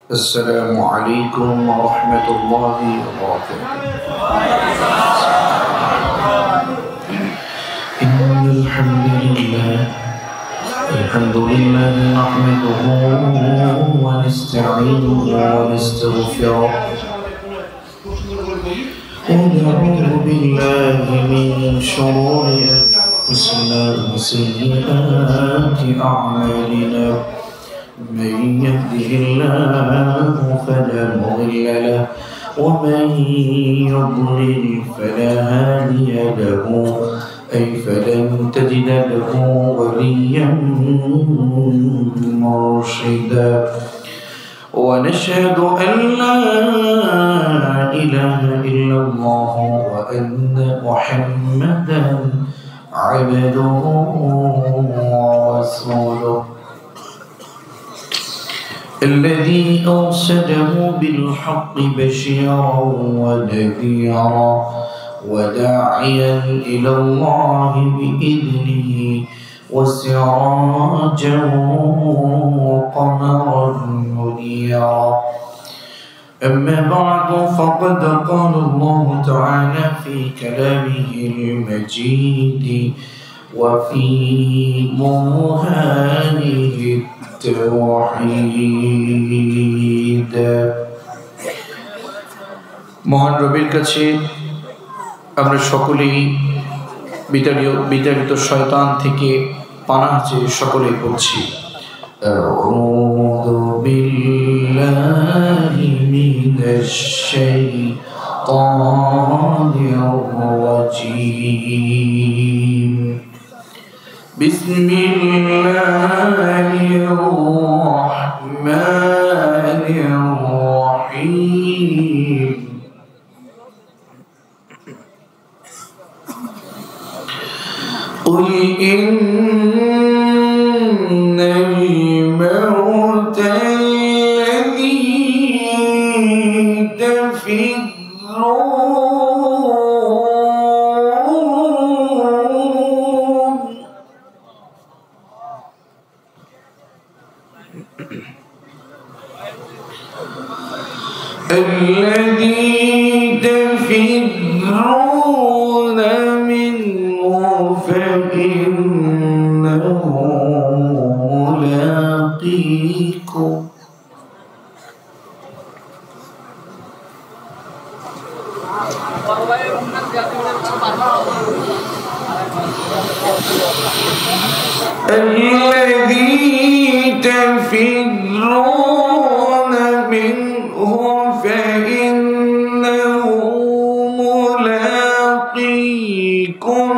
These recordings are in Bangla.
السلام عليكم ورحمة الله وبركاته. إن الحمد لله نحمده ونستعينه ونستغفره ونعوذ بالله من شرور أنفسنا وسيئات أعمالنا. من يهده الله فلا مضل له ومن يضلل فلا هادي له فلن تجد له وليا مرشدا. ونشهد أن لا إله إلا الله وأن محمدا عبده ورسوله الذي أرسله بالحق بشيرا ونذيرا وداعيا إلى الله بإذنه وسراجا وقمرا منيرا. أما بعد فقد قال الله تعالى في كلامه المجيد وفي برهانه التوحيد। মহান রবের কাছে আমরা সকলেই বিতাড়িত শয়তান থেকে পানাহ চেয়ে সকলেই পড়ছি আউযু বিল্লাহি মিনাশ শাইতানির রাজীম। বিসমিল্লাহির রাহমানির রাহিম। قل إن الموت الذي تفرون منه فإنه ملاقيكم الذي تفرون منه فإنه ملاقيكم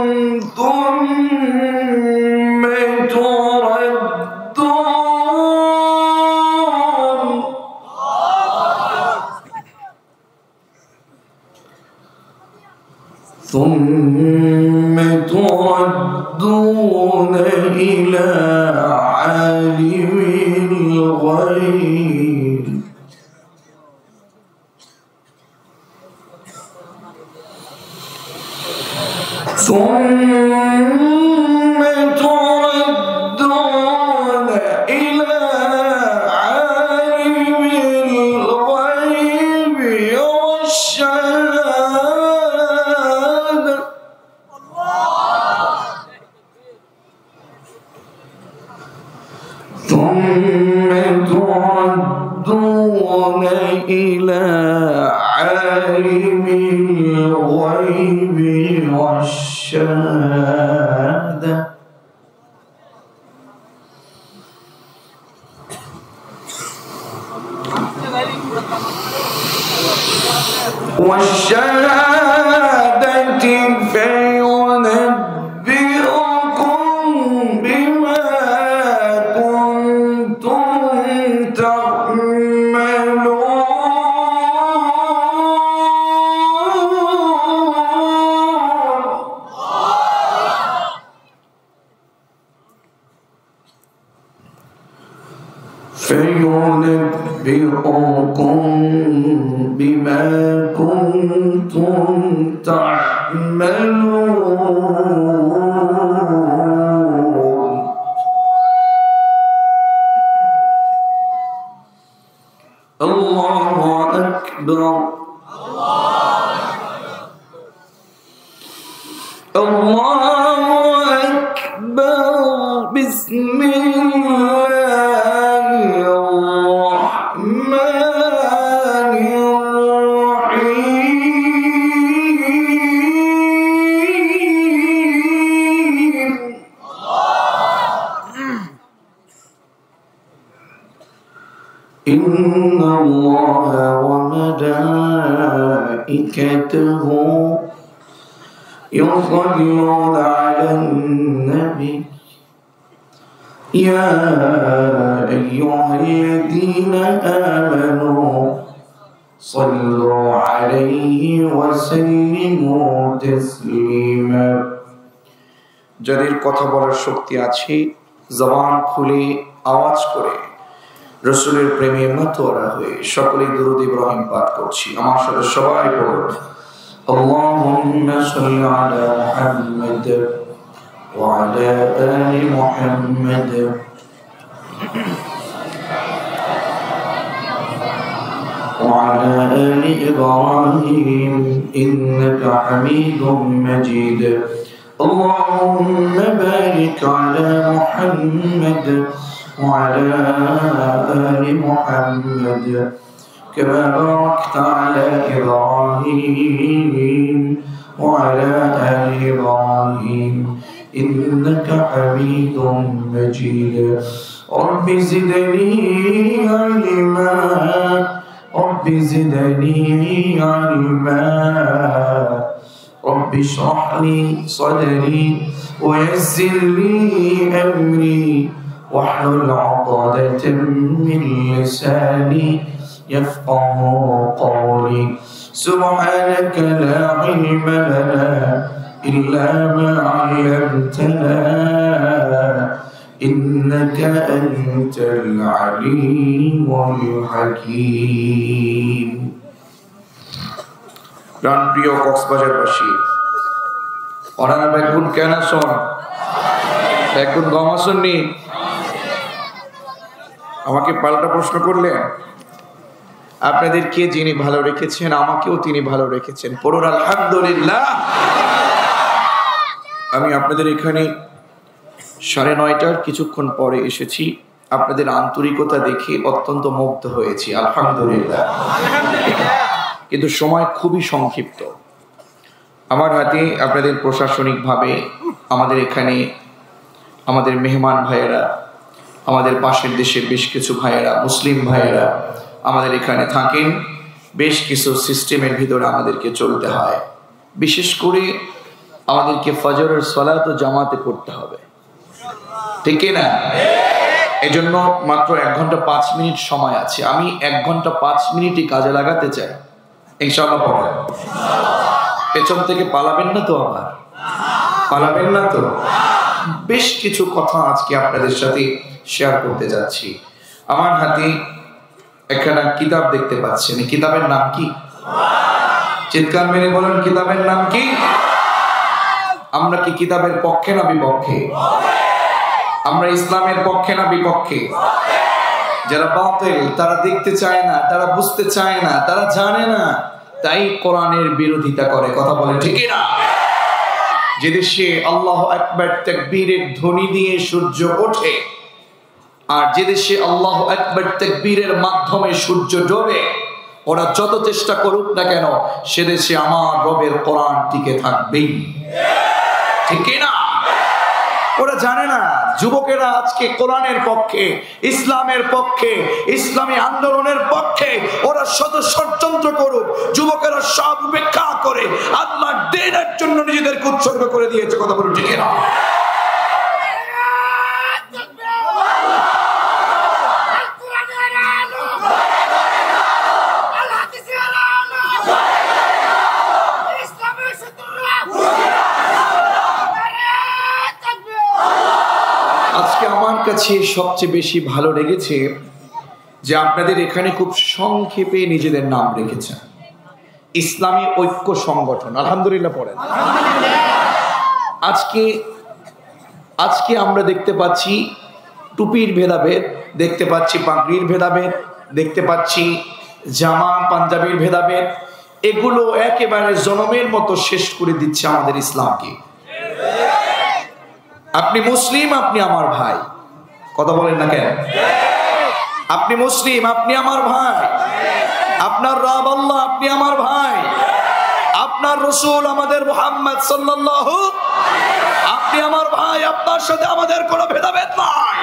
ثم تردون إلى عالم الغيب ثم تردون إلى عالم الغيب والشهادة فينبئكم بما كنتم تعملون আল্লাহু আকবার আল্লাহু আকবার বিসমিল্লাহির রাহমানির রাহিম إن الله وملائكته يصلون على النبي يا أيها الذين آمنوا صلوا عليه وسلموا تسليما যাদের কথা বলার শক্তি আছে জবান খুলে আওয়াজ করে রাসূলের প্রেমে মাতোয়ারা হয়ে সকলে দুরূদ ইব্রাহিম পাঠ করছি আমার সাথে সবাই পড়ুন আল্লাহুম্মা সাল্লি আলা মুহাম্মাদ ওয়া আলা আলি মুহাম্মাদ ওয়া আলা আলি ইব্রাহিম ইন্নাকা হামিদুম মাজিদ আল্লাহুম্মা বারিক আলা মুহাম্মাদ وعلى آل محمد كما باركت على إبراهيم وعلى آل إبراهيم إنك حميد مجيد رب زدني علما رب زدني علما رب اشرح لي صدري ويسر لي أمري واحلل عقدة من لساني يفقه قولي سبحانك لا علم لنا إلا ما علمتنا إنك أنت العليم الحكيم প্রিয় কক্সবাজারবাসী ওনারা ব্যাগুন কেন শোন ব্যাগুন গমা শুননি আমাকে পাল্টা প্রশ্ন করলেন আপনাদেরকে যিনি ভালো রেখেছেন আমাকেও তিনি ভালো রেখেছেন পড়ুন আলহামদুলিল্লাহ আমি আপনাদের এখানে 9:30টার কিছুক্ষণ পরে এসেছি আপনাদের আন্তরিকতা দেখে অত্যন্ত মুগ্ধ হয়েছি আলহামদুলিল্লাহ কিন্তু সময় খুবই সংক্ষিপ্ত আমার হাতে আপনাদের প্রশাসনিকভাবে আমাদের এখানে আমাদের মেহমান ভাইয়েরা আমাদের পাশের দেশের বেশ কিছু ভাইয়েরা মুসলিম ভাইয়েরা আমাদের এখানে থাকেন বেশ কিছু সিস্টেমের ভিতরে আমাদেরকে চলতে হয় বিশেষ করে আমাদেরকে ফজরের সালাত ও জামাতে পড়তে হবে ঠিক না এজন্য মাত্র 1 ঘন্টা 5 মিনিট সময় আছে আমি 1 ঘন্টা 5 মিনিটই কাজে লাগাতে চাই ইনশাআল্লাহ পড়েন পেছন থেকে পালাবেন না তো আবার পালাবেন না তো বেশ কিছু কথা আজকে আপনাদের সাথে শেয়ার করতে যাচ্ছি আমার হাতে একখানা কিতাব দেখতে পাচ্ছেন এই কিতাবের নাম কি চিৎকার মেরে বলেন কিতাবের নাম কি আমরা কি কিতাবের পক্ষে না বিপক্ষে আমরা ইসলামের পক্ষে না বিপক্ষে যারা বাতিল তারা দেখতে চায় না তারা বুঝতে চায় না তারা জানে না তাই কোরআনের বিরোধিতা করে কথা বলে ঠিক না যে দেশে আল্লাহু আকবার তাকবীরের ধ্বনি দিয়ে সূর্য ওঠে আর যে দেশে আল্লাহু আকবার তাকবীরের মাধ্যমে সূর্য ডোবে ওরা যত চেষ্টা করুক না কেন সে দেশে আমার রবের কোরআন টিকে থাকবেই ঠিক না ওরা জানে না যুবকেরা আজকে কোরআনের পক্ষে ইসলামের পক্ষে ইসলামী আন্দোলনের পক্ষে ওরা শত ষড়যন্ত্র করুক যুবকেরা সব উপেক্ষা করে আল্লাহর দ্বীনের জন্য নিজেদেরকে উৎসর্গ করে দিয়েছে কথা বলুন ঠিক না আজকে আমার কাছে সবচেয়ে বেশি ভালো লেগেছে যে আপনাদের এখানে খুব সংক্ষেপে নিজেদের নাম রেখেছেন ইসলামী ঐক্য সংগঠন আলহামদুলিল্লাহ পড়েন আজকে আমরা দেখতে পাচ্ছি টুপির ভেদাভেদ দেখতে পাচ্ছি পাগড়ির ভেদাভেদ দেখতে পাচ্ছি জামা পাঞ্জাবির ভেদাভেদ, এগুলো একেবারে জনমের মতো শেষ করে দিচ্ছে আমাদের ইসলামকে। আপনি মুসলিম, আপনি আমার ভাই, কথা বলেন না কেন? আপনি মুসলিম, আপনি আমার ভাই, আপনার রব আল্লাহ, আপনি আমার ভাই, আপনার রাসূল আমাদের মুহাম্মদ সাল্লাল্লাহু, আপনি আমার ভাই, আপনার সাথে আমাদের কোনো ভেদাভেদ নাই,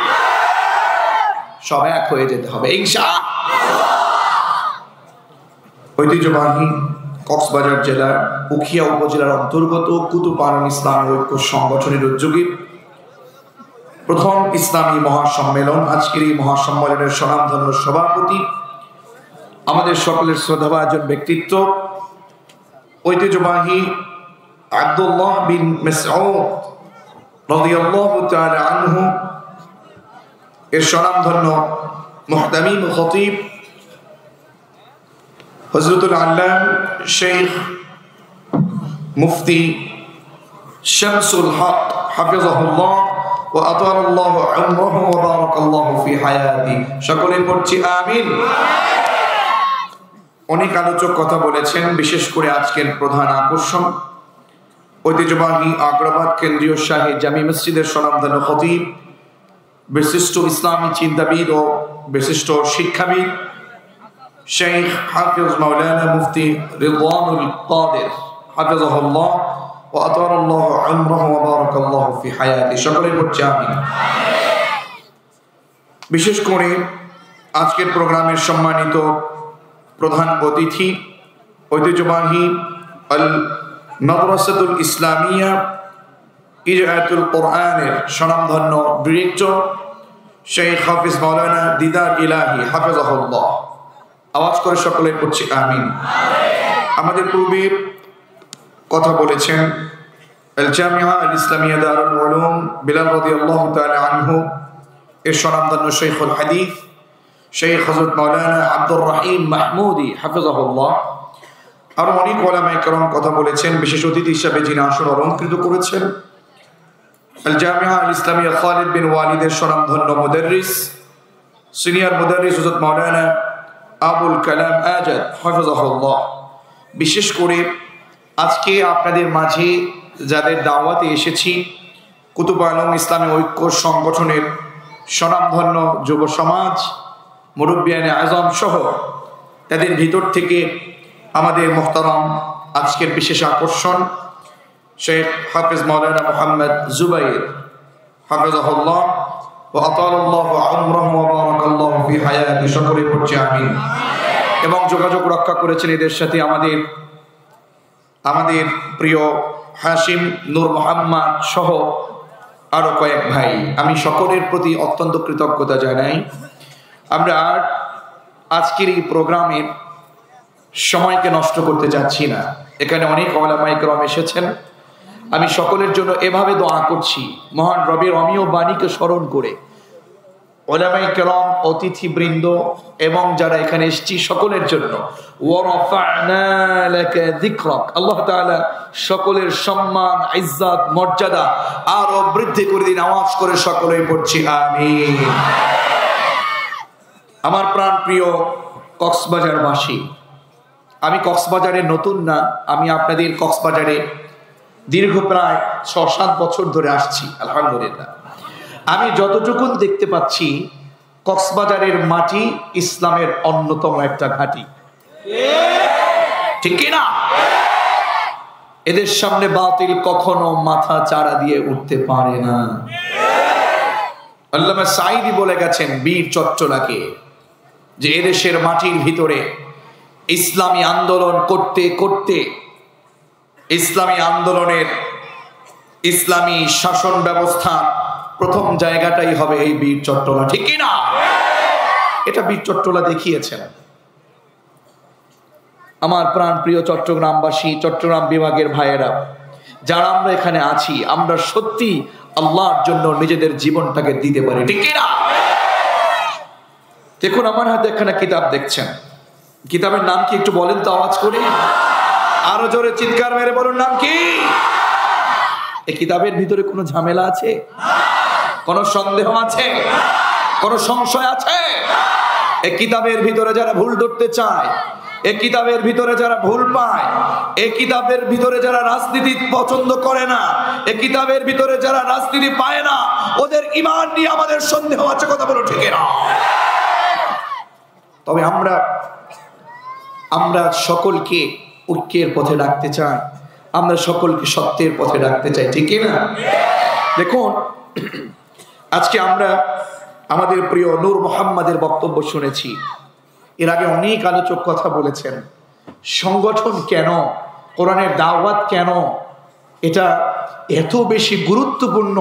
সব এক হয়ে যেতে হবে ইনশাআল্লাহ। ঐতিহ্যবাহী কক্সবাজার জেলার উখিয়া উপজেলার অন্তর্গত কুতুবপাড়া ইসলামী ঐক্য সংগঠনের উদ্যোগে প্রথম ইসলামী মহাসম্মেলন, আজকের এই মহাসম্মেলনের স্বনামধন্য সভাপতি, আমাদের সকলের শ্রদ্ধাভাজন ব্যক্তিত্ব ঐতিহ্যবাহী আব্দুল্লাহ বিন মাসউদ রাদিয়াল্লাহু তাআলা আনহু এর স্বনামধন্য মুহতামিম খতিব হযরতুল আল্লাম শেখ মুফতি শামসুল হক হাফিজাহুল্লাহ ওয়া আতালাল্লাহু উমরাহু ওয়া বারাকাল্লাহু ফি হায়াতি, সকলে পড়ছি আমিন। অনেক আলোচক কথা বলেছেন, বিশেষ করে আজকের প্রধান আকর্ষণ ঐতিহ্যবাহী আগ্রাবাদ কেন্দ্রীয় শাহী জামি মসজিদের স্বনামধন্য খতিব, বিশিষ্ট ইসলামী চিন্তাবিদ ও বিশিষ্ট শিক্ষাবিদ শেখ হাফিজ মাওলানা মুফতি রিদওয়ানুল কাদের হাফিজাহুল্লাহ ওয়া আতালাল্লাহু উমরাহু ওয়া বারাকাল্লাহু ফি হায়াতি, সকলে পড়ছি আমিন। বিশেষ করে আজকের প্রোগ্রামের সম্মানিত প্রধান অতিথি ঐতিহ্যবাহী আল মাদ্রাসাতুল ইসলামিয়া ইজাতুল কোরআনের স্বনামধন্য ডিরেক্টর শেখ হাফিজ মাওলানা দিদার ইলাহি হাফিজাহুল্লাহ, আওয়াজ করে সকলে পড়ছি আমিন। আমাদের পূর্বে কথা বলেছেন আল জামিয়া আল ইসলামিয়া দারুল উলুম বিলাল রাদিয়াল্লাহু তাআলা আনহু এর স্বনামধন্য শেখুল হাদিস শেখ হযরত মাওলানা আব্দুর রহিম মাহমুদি হাফিজাহুল্লাহ, আরো অনেক উলামায়ে কেরাম কথা বলেছেন। বিশেষ অতিথি হিসেবে যিনি আসন অলংকৃত করেছেন আল জামিয়া আল ইসলামিয়া খালিদ বিন ওয়ালিদের স্বনামধন্য মুদাররিস সিনিয়র মুদাররিস হযরত মাওলানা আবুল কালাম আজাদ হাফিজাহুল্লাহ। বিশেষ করে আজকে আপনাদের মাঝে যাদের দাওয়াতে এসেছি কুতুবপাড়া ইসলামী ঐক্য সংগঠনের স্বনামধন্য যুব সমাজ, মুরব্বিয়ানে আজম সহ তাদের ভিতর থেকে আমাদের মুহতারাম আজকের বিশেষ আকর্ষণ শেখ হাফিজ মাওলানা মুহাম্মদ জুবাইর হাফিজাহুল্লাহ ওয়া আতালাল্লাহু উমরাহু ওয়া বারাকাল্লাহু ফি হায়াতি, সকলে পড়ছি আমিন। এবং যোগাযোগ রক্ষা করেছেন এদের সাথে আমাদের প্রিয় হাশিম নূর মোহাম্মদ সহ আরো কয়েক ভাই, আমি সকলের প্রতি অত্যন্ত কৃতজ্ঞতা জানাই। আমরা আর আজকের এই প্রোগ্রামের সময়কে নষ্ট করতে যাচ্ছি না, এখানে অনেক উলামায়ে কেরাম এসেছেন, আমি সকলের জন্য এভাবে দোয়া করছি মহান রবের অমীয় বাণীকে স্মরণ করে উলামায়ে কেরাম, অতিথিবৃন্দ এবং যারা এখানে এসেছি সকলের জন্য ওয়া রাফা'না লাকা যিকরাক, আল্লাহ তাআলা সকলের সম্মান, ইজ্জত, মর্যাদা আরো বৃদ্ধি করে দিন। আওয়াজ করে সকলেই পড়ছি আমিন। আমার প্রাণ প্রিয় কক্সবাজারবাসী, আমি কক্সবাজারে নতুন না, আমি আপনাদের কক্সবাজারে দীর্ঘ প্রায় ৬-৭ বছর ধরে আসছি আলহামদুলিল্লাহ। আমি যতটুকু দেখতে পাচ্ছি কক্সবাজারের মাটি ইসলামের অন্যতম একটা ঘাঁটি, ঠিক কি না? এদের সামনে বাতিল কখনো মাথা চাড়া দিয়ে উঠতে পারে না। আল্লামা সাঈদী বলে গেছেন বীর চট্টলাকে যে এদেশের মাটির ভিতরে ইসলামী আন্দোলন করতে করতে ইসলামী আন্দোলনের ইসলামী শাসন ব্যবস্থা প্রথম জায়গাটাই হবে এই বীর চট্টলা, ঠিক কি না? এটা বীর চট্টলা দেখিয়েছেন। আমার প্রাণ প্রিয় চট্টগ্রামবাসী, চট্টগ্রাম বিভাগের ভাইয়েরা, যারা আমরা এখানে আছি, আমরা সত্যি আল্লাহর জন্য নিজেদের জীবনটাকে দিতে পারি, ঠিক কি না? দেখুন আমার হাতে একখানা কিতাব দেখছেন, কিতাবের নাম কি একটু বলেন তো আওয়াজ করে, আরো জোরে চিৎকার মেরে বলুন নাম কি? এই কিতাবের ভিতরে কোনো ঝামেলা আছে? কোনো সন্দেহ আছে? কোনো সংশয় আছে? এই কিতাবের ভিতরে যারা ভুল ধরতে চায়, এই কিতাবের ভিতরে যারা ভুল পায়, এই কিতাবের ভিতরে যারা রাজনীতি পছন্দ করে না, এই কিতাবের ভিতরে যারা রাজনীতি পায় না, ওদের ঈমান নিয়ে আমাদের সন্দেহ আছে। কথা বলো ঠিক না? তবে আমরা সকলকে ঐক্যের পথে ডাকতে চাই, আমরা সকলকে সত্যের পথে ডাকতে চাই, ঠিক না? দেখুন, আজকে আমরা আমাদের প্রিয় নূর মোহাম্মদের বক্তব্য শুনেছি। এর আগে অনেক আলোচক কথা বলেছেন। সংগঠন কেন, কোরআনের দাওয়াত কেন, এটা এত বেশি গুরুত্বপূর্ণ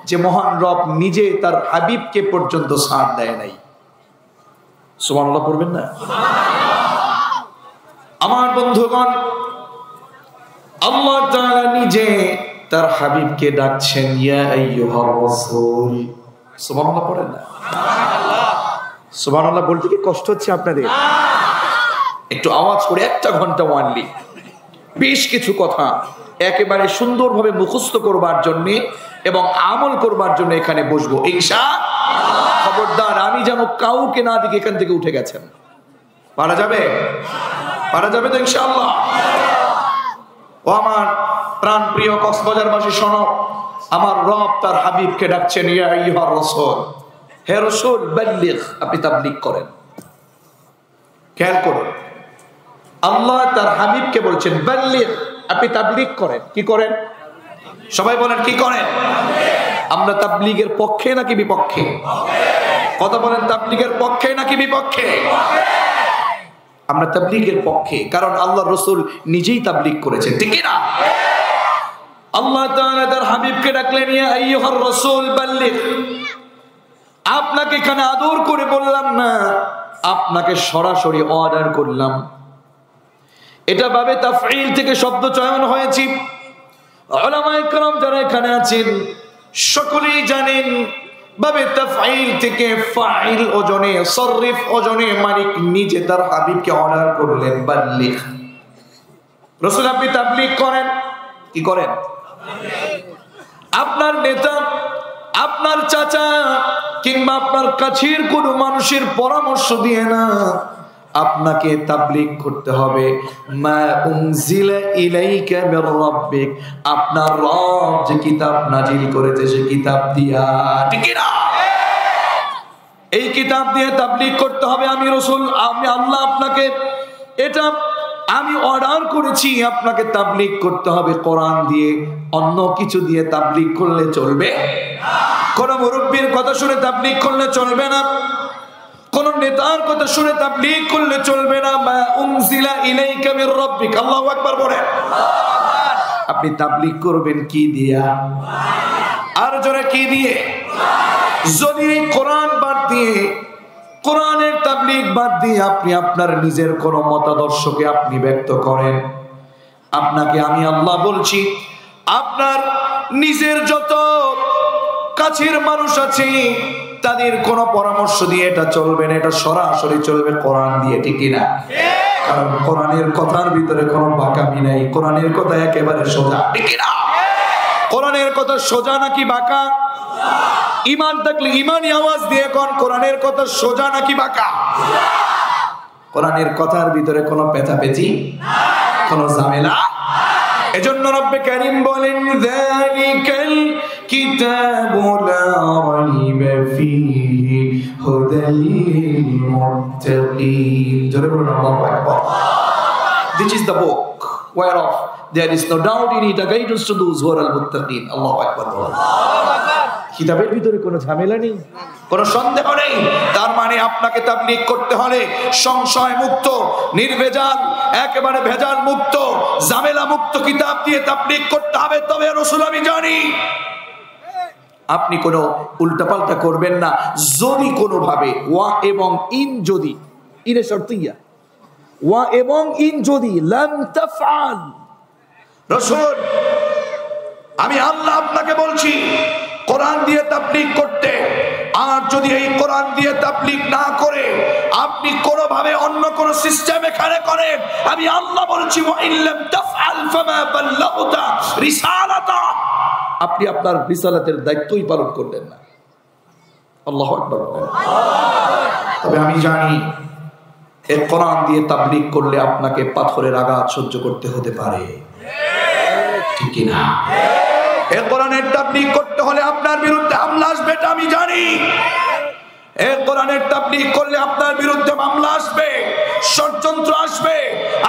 যে মহান রব নিজে তার হাবিবকে পর্যন্ত ছাড় দেয় নাই। সুবহানাল্লাহ পড়বেন না? আমার বন্ধুগণ, আল্লাহ তাআলা নিজে তার হাবিবকে ডাকছেন, ইয়া আইয়ুহার রাসূল। সুবহানাল্লাহ পড়েন না? সুবহানাল্লাহ বলতে কি কষ্ট হচ্ছে আপনাদের? একটু আওয়াজ করে একটা ঘন্টা ওয়ানলি বেশ কিছু কথা একেবারে সুন্দরভাবে মুখস্থ করবার জন্য এবং আমল করবার জন্য এখানে বসবো ইনশাআল্লাহ। খবরদার আমি যেন কাউকে না দিকে এখান থেকে উঠে গেছেন। পারা যাবে? পারা যাবে তো ইনশাআল্লাহ? ও আমার প্রাণ প্রিয় কক্সবাজারবাসী শোনো, আমার রব তার হাবিবকে ডাকছেন, ইয়া আইয়ুহার রাসূল, হে রাসূল বাল্লিগ, আপনি তাবলীগ করেন। খেয়াল করুন, আল্লাহ তার হাবিবকে বলছেন বাল্লিগ, আপনি তাবলীগ করেন। কি করেন? সবাই বলেন কি করেন? আমরা তাবলীগের পক্ষে নাকি বিপক্ষে? কথা বলেন, তাবলীগের পক্ষে নাকি বিপক্ষে? আমরা তাবলীগের পক্ষে, কারণ আল্লাহ রাসূল নিজেই তাবলীগ করেছেন, ঠিক না? আল্লাহ তাআলা তার হাবিবকে ডাকলেন, ইয়া আইয়ুহার রাসূল বাল্লিগ। আপনাকে এখানে আদর করে বললাম না, আপনাকে সরাসরি অর্ডার করলাম। এটা ভাবে তাফঈল থেকে শব্দ চয়ন হয়েছে। উলামায়ে কেরাম যারা এখানে আছেন সকলেই জানেন, ভাবে তাফঈল থেকে ফাইল ওজনে, সররিফ ওজনে মালিক নিজে তার হাবিবকে অর্ডার করলেন, বাল্লিগ। রাসূল আপনি তাবলীগ করেন। কি করেন? আপনার নেতা, আপনার চাচা কিংবা আপনার কাছের কোনো মানুষের পরামর্শ দিয়ে না, আপনাকে তাবলীগ করতে হবে মা উনজিলা ইলাইকা মির রাব্বিক, আপনার রব যে কিতাব নাজিল করেছে সে কিতাব দিয়া, ঠিক না? এই কিতাব দিয়ে তাবলীগ করতে হবে। আমি রাসূল, আমি আল্লাহ আপনাকে এটা আমি অর্ডার করেছি, আপনাকে তাবলীগ করতে হবে কোরআন দিয়ে। অন্য কিছু দিয়ে তাবলীগ করলে চলবে না। কোন মুরব্বির কথা শুনে তাবলীগ করলে চলবে না, কোন নেতার কথা শুনে তাবলীগ করলে চলবে না। মা উনজিলা ইলাইকা মির রাব্বিক, আল্লাহু আকবার বলেন। আপনি তাবলীগ করবেন কি দিয়া? আর জোরে কি দিয়ে? যদি কোরআন বাদ দিয়ে, কোরআনের তাবলীগ বাদ দিয়ে আপনি আপনার নিজের কোন মতাদর্শকে আপনি ব্যক্ত করেন, আপনাকে আমি আল্লাহ বলছি, আপনার নিজের যত কাছের মানুষ আছে তাদের কোন পরামর্শ দিয়ে এটা চলবে না, এটা সরাসরি চলবে কোরআন দিয়ে, ঠিক না? কারণ কোরআনের কথার ভিতরে কোনো বাঁকামি নাই, কোরআনের কথা একেবারে সোজা, ঠিক না? কোরআনের কথা সোজা নাকি বাঁকা? ঈমান থাকলে ঈমানি আওয়াজ দিয়ে কোন কোরআনের কথা সোজা নাকি বাঁকা? কোরআনের কথার ভিতরে কোনো পেঁচাপেচি, কোনো ঝামেলা। এজন্য রব্বে কারীম বলেন, যালিকাল কিতাবু লা রাইবা ফীহি হুদাল লিল মুত্তাকিন। জোরে বলুন আল্লাহু আকবার। This is the book whereof there is no doubt in it, a guidance to those who are al-muttaqin. Allahu akbar. কিতাবের ভিতরে কোনো ঝামেলা নেই, কোনো সন্দেহ নেই। তার মানে আপনাকে তাবলীগ করতে হলে সংশয় মুক্ত, নির্ভেজাল, একেবারে ভেজাল মুক্ত, ঝামেলা মুক্ত কিতাব দিয়ে তাবলীগ করতে হবে। তবে রাসূল আমি জানি আপনি কোনো উল্টাপাল্টা করবেন না। যদি কোনোভাবে ওয়া এবং ইন, যদি ইনে শর্তিয়া, ওয়া এবং ইন যদি লাম তাফআল, রাসূল আমি আল্লাহ আপনাকে বলছি কোরআন দিয়ে তাবলীগ করতে। আর যদি এই কোরআন দিয়ে তাবলীগ না করে আপনি কোনোভাবে অন্য কোন সিস্টেম এখানে করেন, আমি আল্লাহ বলছি ওয়া ইল্লাম তাফআল ফামা বাল্লাগতা রিসালাতা, আপনি আপনার রিসালাতের দায়িত্বই পালন করলেন না। আল্লাহু আকবার। তবে আমি জানি এই কোরআন দিয়ে তাবলীগ করলে আপনাকে পাথরের আঘাত সহ্য করতে হতে পারে, ঠিক কি না? এই কোরআনের তাবলীগ করতে হলে আপনার বিরুদ্ধে হামলা আসবে, এটা আমি জানি। এই কোরআনের তাবলীগ করলে আপনার বিরুদ্ধে মামলা আসবে, ষড়যন্ত্র আসবে,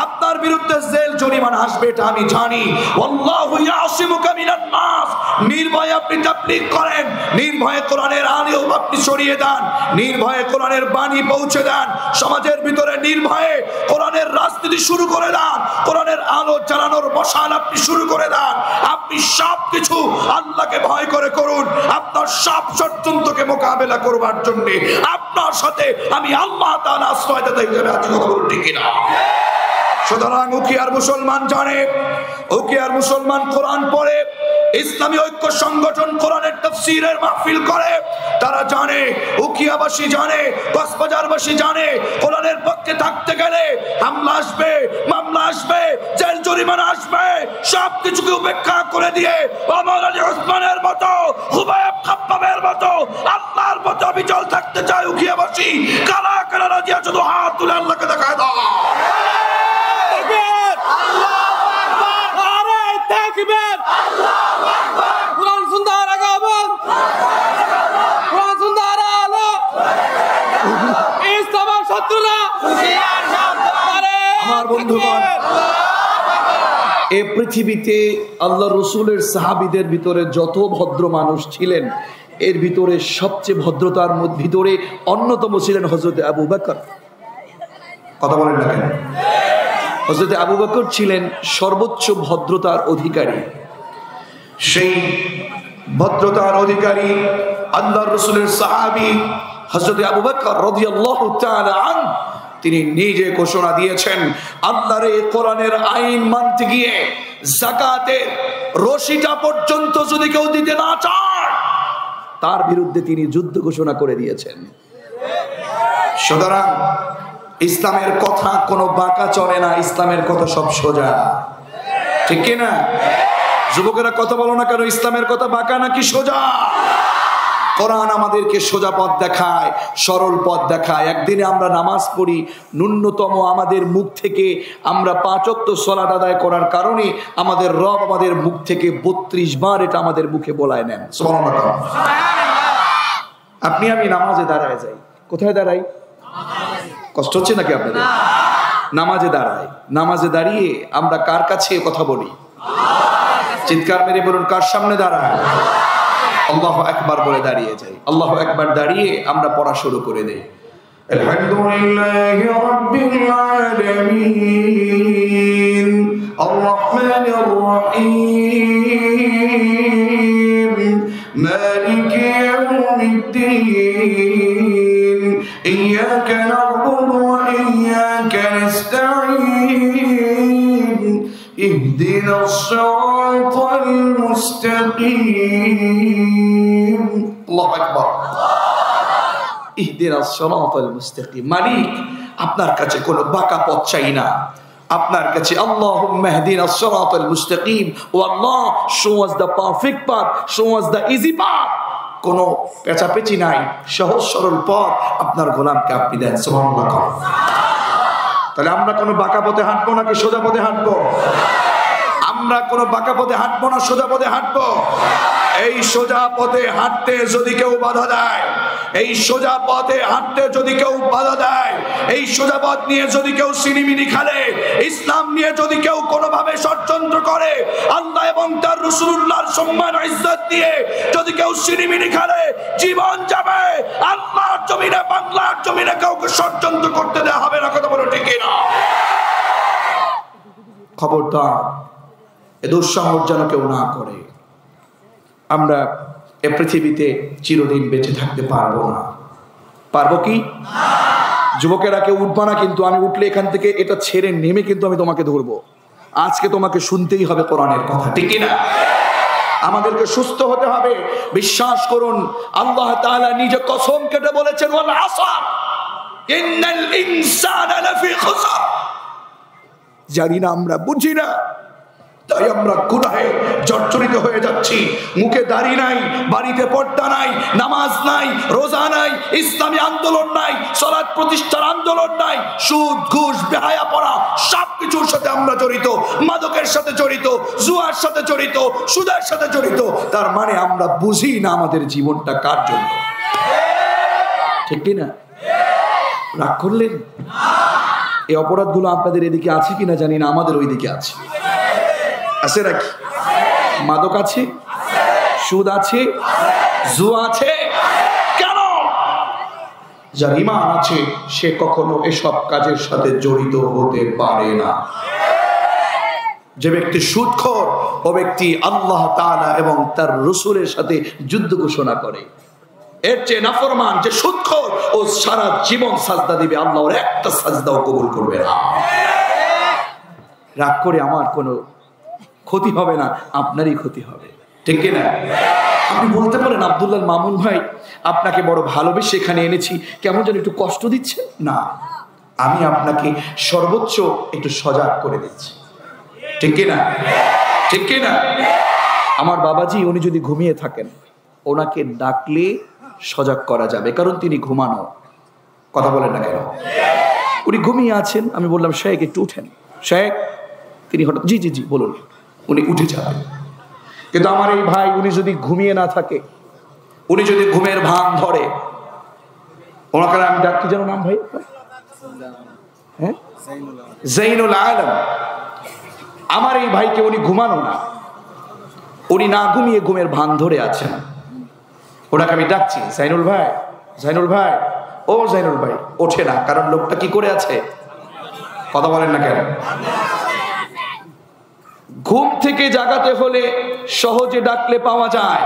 আপনার বিরুদ্ধে জেল জরিমানা আসবে, এটা আমি জানি। আল্লাহু ইয়াসিমুকা মিনান নাস, নির্ভয়ে আপনি তাবলীগ করেন, নির্ভয়ে কোরআনের আলো আপনি ছড়িয়ে দেন, নির্ভয়ে কোরআনের বাণী পৌঁছে দেন সমাজের ভিতরে, নির্ভয়ে কোরআনের রাজনীতি শুরু করে দেন, কোরআনের আলো জ্বালানোর মশাল আপনি শুরু করে দেন। আপনি সব কিছু আল্লাহকে ভয় করে করুন, আপনার সব ষড়যন্ত্রকে মোকাবেলা করবার জন্য আপনার সাথে আমি আল্লাহ তাআলা আশ্রয়দাতা হিসেবে আছি, কথা বলুন ঠিক কিনা? সুতরাং উকিয়ার মুসলমান জানে, উকিয়ার মুসলমান কোরআন পড়ে, ইসলামী ঐক্য সংগঠন কোরআনের তাফসীরের মাহফিল করে, তারা জানে, উকিয়াবাসী জানে, কক্সবাজারবাসী জানে, কোরআনের পক্ষে থাকতে গেলে হামলা আসবে, মামলা আসবে, জেল জরিমানা আসবে, সবকিছুকে উপেক্ষা করে দিয়ে ওমর আলী ওসমানের মতো, হুবাইব খাব্বাবের মতো আল্লাহর পথে অবিচল থাকতে চায় উকিয়াবাসী। কারা কারা রাজি আছে তো হাত তুলে আল্লাহকে দেখায় দাও। আমার বন্ধুগণ, এই পৃথিবীতে আল্লাহ রসুলের সাহাবীদের ভিতরে যত ভদ্র মানুষ ছিলেন, এর ভিতরে সবচেয়ে ভদ্রতার ভিতরে অন্যতম ছিলেন হযরত আবু বকর। কথা বলেন না কেন? হযরত আবু বকর ছিলেন সর্বোচ্চ ভদ্রতার অধিকারী। সেই ভদ্রতার অধিকারী আল্লাহর রাসূলের সাহাবী হযরত আবু বকর রাদিয়াল্লাহু তাআলা আনহু, তিনি নিজে ঘোষণা দিয়েছেন, আল্লাহর এই কোরআনের আইন মানতে গিয়ে যাকাতের রশিটা পর্যন্ত যদি কেউ দিতে না চায়, তার বিরুদ্ধে তিনি যুদ্ধ ঘোষণা করে দিয়েছেন। সুতরাং ইসলামের কথা কোনো বাঁকা চলে না, ইসলামের কথা সব সোজা, ঠিক কিনা? যুবকেরা কথা বলো না কেন, ইসলামের কথা বাঁকা নাকি সোজা? কোরআন আমাদেরকে সোজা পথ দেখায়, সরল পথ দেখায়। একদিনে আমরা নামাজ পড়ি, ন্যূনতম আমাদের মুখ থেকে আমরা 5 ওয়াক্ত সালাত আদায় করার কারণে আমাদের রব আমাদের মুখ থেকে 32 বার এটা আমাদের মুখে বলায় নেন। সুবহানাল্লাহ। আপনি আমি নামাজে দাঁড়ায় যাই, কোথায় দাঁড়াই? কষ্ট হচ্ছে নাকি আপনাদের? নামাজে দাঁড়াই, নামাজে দাঁড়িয়ে আমরা কার কাছে কথা বলি? চিৎকার মেরে বলুন, কার সামনে দাঁড়ায়? আল্লাহু আকবার বলে দাঁড়িয়ে যাই। আল্লাহু আকবার দাঁড়িয়ে আমরা পড়া শুরু করে দেই। আলহামদুলিল্লাহি রাব্বিল আলামিন আর রহমানির রহিম মালিকি ইয়াউমিদ্দিন ইয়্যাকা না'বুদু ওয়া ইয়্যাকা নাস্তাঈন ইহদিনাস সিরাতাল মুস্তাকিম। আল্লাহু আকবার। ইহদিনাস সিরাতাল মুস্তাকিম। মালিক, আপনার কাছে কোনো বাঁকা পথ চাই না, আপনার কাছে আল্লাহুম্মা ইহদিনাস সিরাতাল মুস্তাকিম, O Allah show us the perfect path, show us the easy path. কোনো পেঁচাপেচি নাই, সহজ সরল পথ আপনার গোলামকে আপনি দেন। সুবহানাল্লাহ। তাহলে আমরা কোনো বাঁকা পথে হাঁটবো নাকি সোজা পথে হাঁটবো? আমরা কোনো বাঁকা পথে হাঁটবো না, সোজা পথে হাঁটবো। এই সোজা পথে হাঁটতে যদি কেউ বাধা দেয়, এই সোজা পথে হাঁটতে যদি কেউ বাধা দেয়, এই সোজা পথ নিয়ে যদি কেউ সিনিমিনি খেলে, ইসলাম নিয়ে যদি কেউ কোনোভাবে ষড়যন্ত্র করে, আল্লাহ এবং তার রাসূলুল্লাহর সম্মান ইজ্জত দিয়ে যদি কেউ সিনিমিনি খেলে, জীবন যাবে। আল্লাহর জমিনে, বাংলার জমিনে কাউকে ষড়যন্ত্র করতে দেওয়া হবে না। কথা বলো ঠিক না? খবরদার, এ দুঃসাহস যেন কেউ না করে। আমরা এ পৃথিবীতে চিরদিন বেঁচে থাকতে পারবো না। পারবো কি? যুবকেরা কেউ উঠবা না, কিন্তু আমি উঠলে এখান থেকে এটা ছেড়ে নেমে কিন্তু আমি তোমাকে ধরবো। আজকে তোমাকে শুনতেই হবে কোরআনের কথা, ঠিক না? আমাদেরকে সুস্থ হতে হবে। বিশ্বাস করুন, আল্লাহ তাআলা নিজে কসম কেটে বলেছেন, ওয়াল আসর ইন্নাল ইনসানা লাফি খুসর। জানি না, আমরা বুঝি না, তাই আমরা গুনাহে জর্জরিত হয়ে যাচ্ছি। মুখে দাড়ি নাই, বাড়িতে পর্দা নাই, নামাজ নাই, রোজা নাই, ইসলামী আন্দোলন নাই, সালাত প্রতিষ্ঠার আন্দোলন নাই, সুদ ঘুষ বেহায়াপনা সবকিছুর সাথে আমরা জড়িত, মাদকের সাথে জড়িত, জুয়ার সাথে জড়িত, সুদের সাথে জড়িত। তার মানে আমরা বুঝি না আমাদের জীবনটা কার জন্য। ঠিক কি না? রাগ করলেন? এই অপরাধগুলো আপনাদের এদিকে আছে কিনা জানি না, আমাদের ওই দিকে আছে। আছে নাকি? মাদক আছে, সুদ আছে, জুয়া আছে। কেন? যার ঈমান আছে সে কখনো এসব কাজের সাথে জড়িত হতে পারে না। যে ব্যক্তি সুদখোর, ও ব্যক্তি আল্লাহ তাআলা এবং তার রাসূলের সাথে যুদ্ধ ঘোষণা করে। এর চেয়ে নাফরমান যে সুদখোর, ও সারা জীবন সাজদা দিবে, আল্লাহ ওর একটা সাজদাও কবুল করবে না। রাগ করে আমার কোনো ক্ষতি হবে না, আপনারই ক্ষতি হবে। ঠিক কিনা? আপনি বলতে পারেন, আব্দুল্লাহ মামুন ভাই, আপনাকে বড় ভালোবেসে এখানে এনেছি, কেমন যেন একটু কষ্ট দিচ্ছে। না, আমি আপনাকে সর্বোচ্চ একটু সজাগ করে দিচ্ছি। ঠিক কিনা? ঠিক কিনা? আমার বাবাজি উনি যদি ঘুমিয়ে থাকেন, ওনাকে ডাকলে সজাগ করা যাবে, কারণ তিনি ঘুমানো। কথা বলেন না কেন? উনি ঘুমিয়ে আছেন, আমি বললাম শেখ একটু উঠেন। শেখ, তিনি হঠাৎ জি জি জি বলুন, উনি উঠে যাবেন। কিন্তু আমার এই ভাই উনি যদি ঘুমিয়ে না থাকে, উনি যদি ঘুমের ভান ধরে, ওনাকে আমি ডাক, কি যেন নাম ভাই? হ্যাঁ, জাইনুল আলম। আমার এই ভাইকে উনি ঘুমানো না, উনি না ঘুমিয়ে ঘুমের ভান ধরে আছেন। ওনাকে আমি ডাকছি, জাইনুল ভাই, জাইনুল ভাই, ও জাইনুল ভাই। ওঠে না, কারণ লোকটা কি করে আছে? কথা বলেন না কেন? ঘুম থেকে জাগাতে হলে সহজে ডাকলে পাওয়া যায়,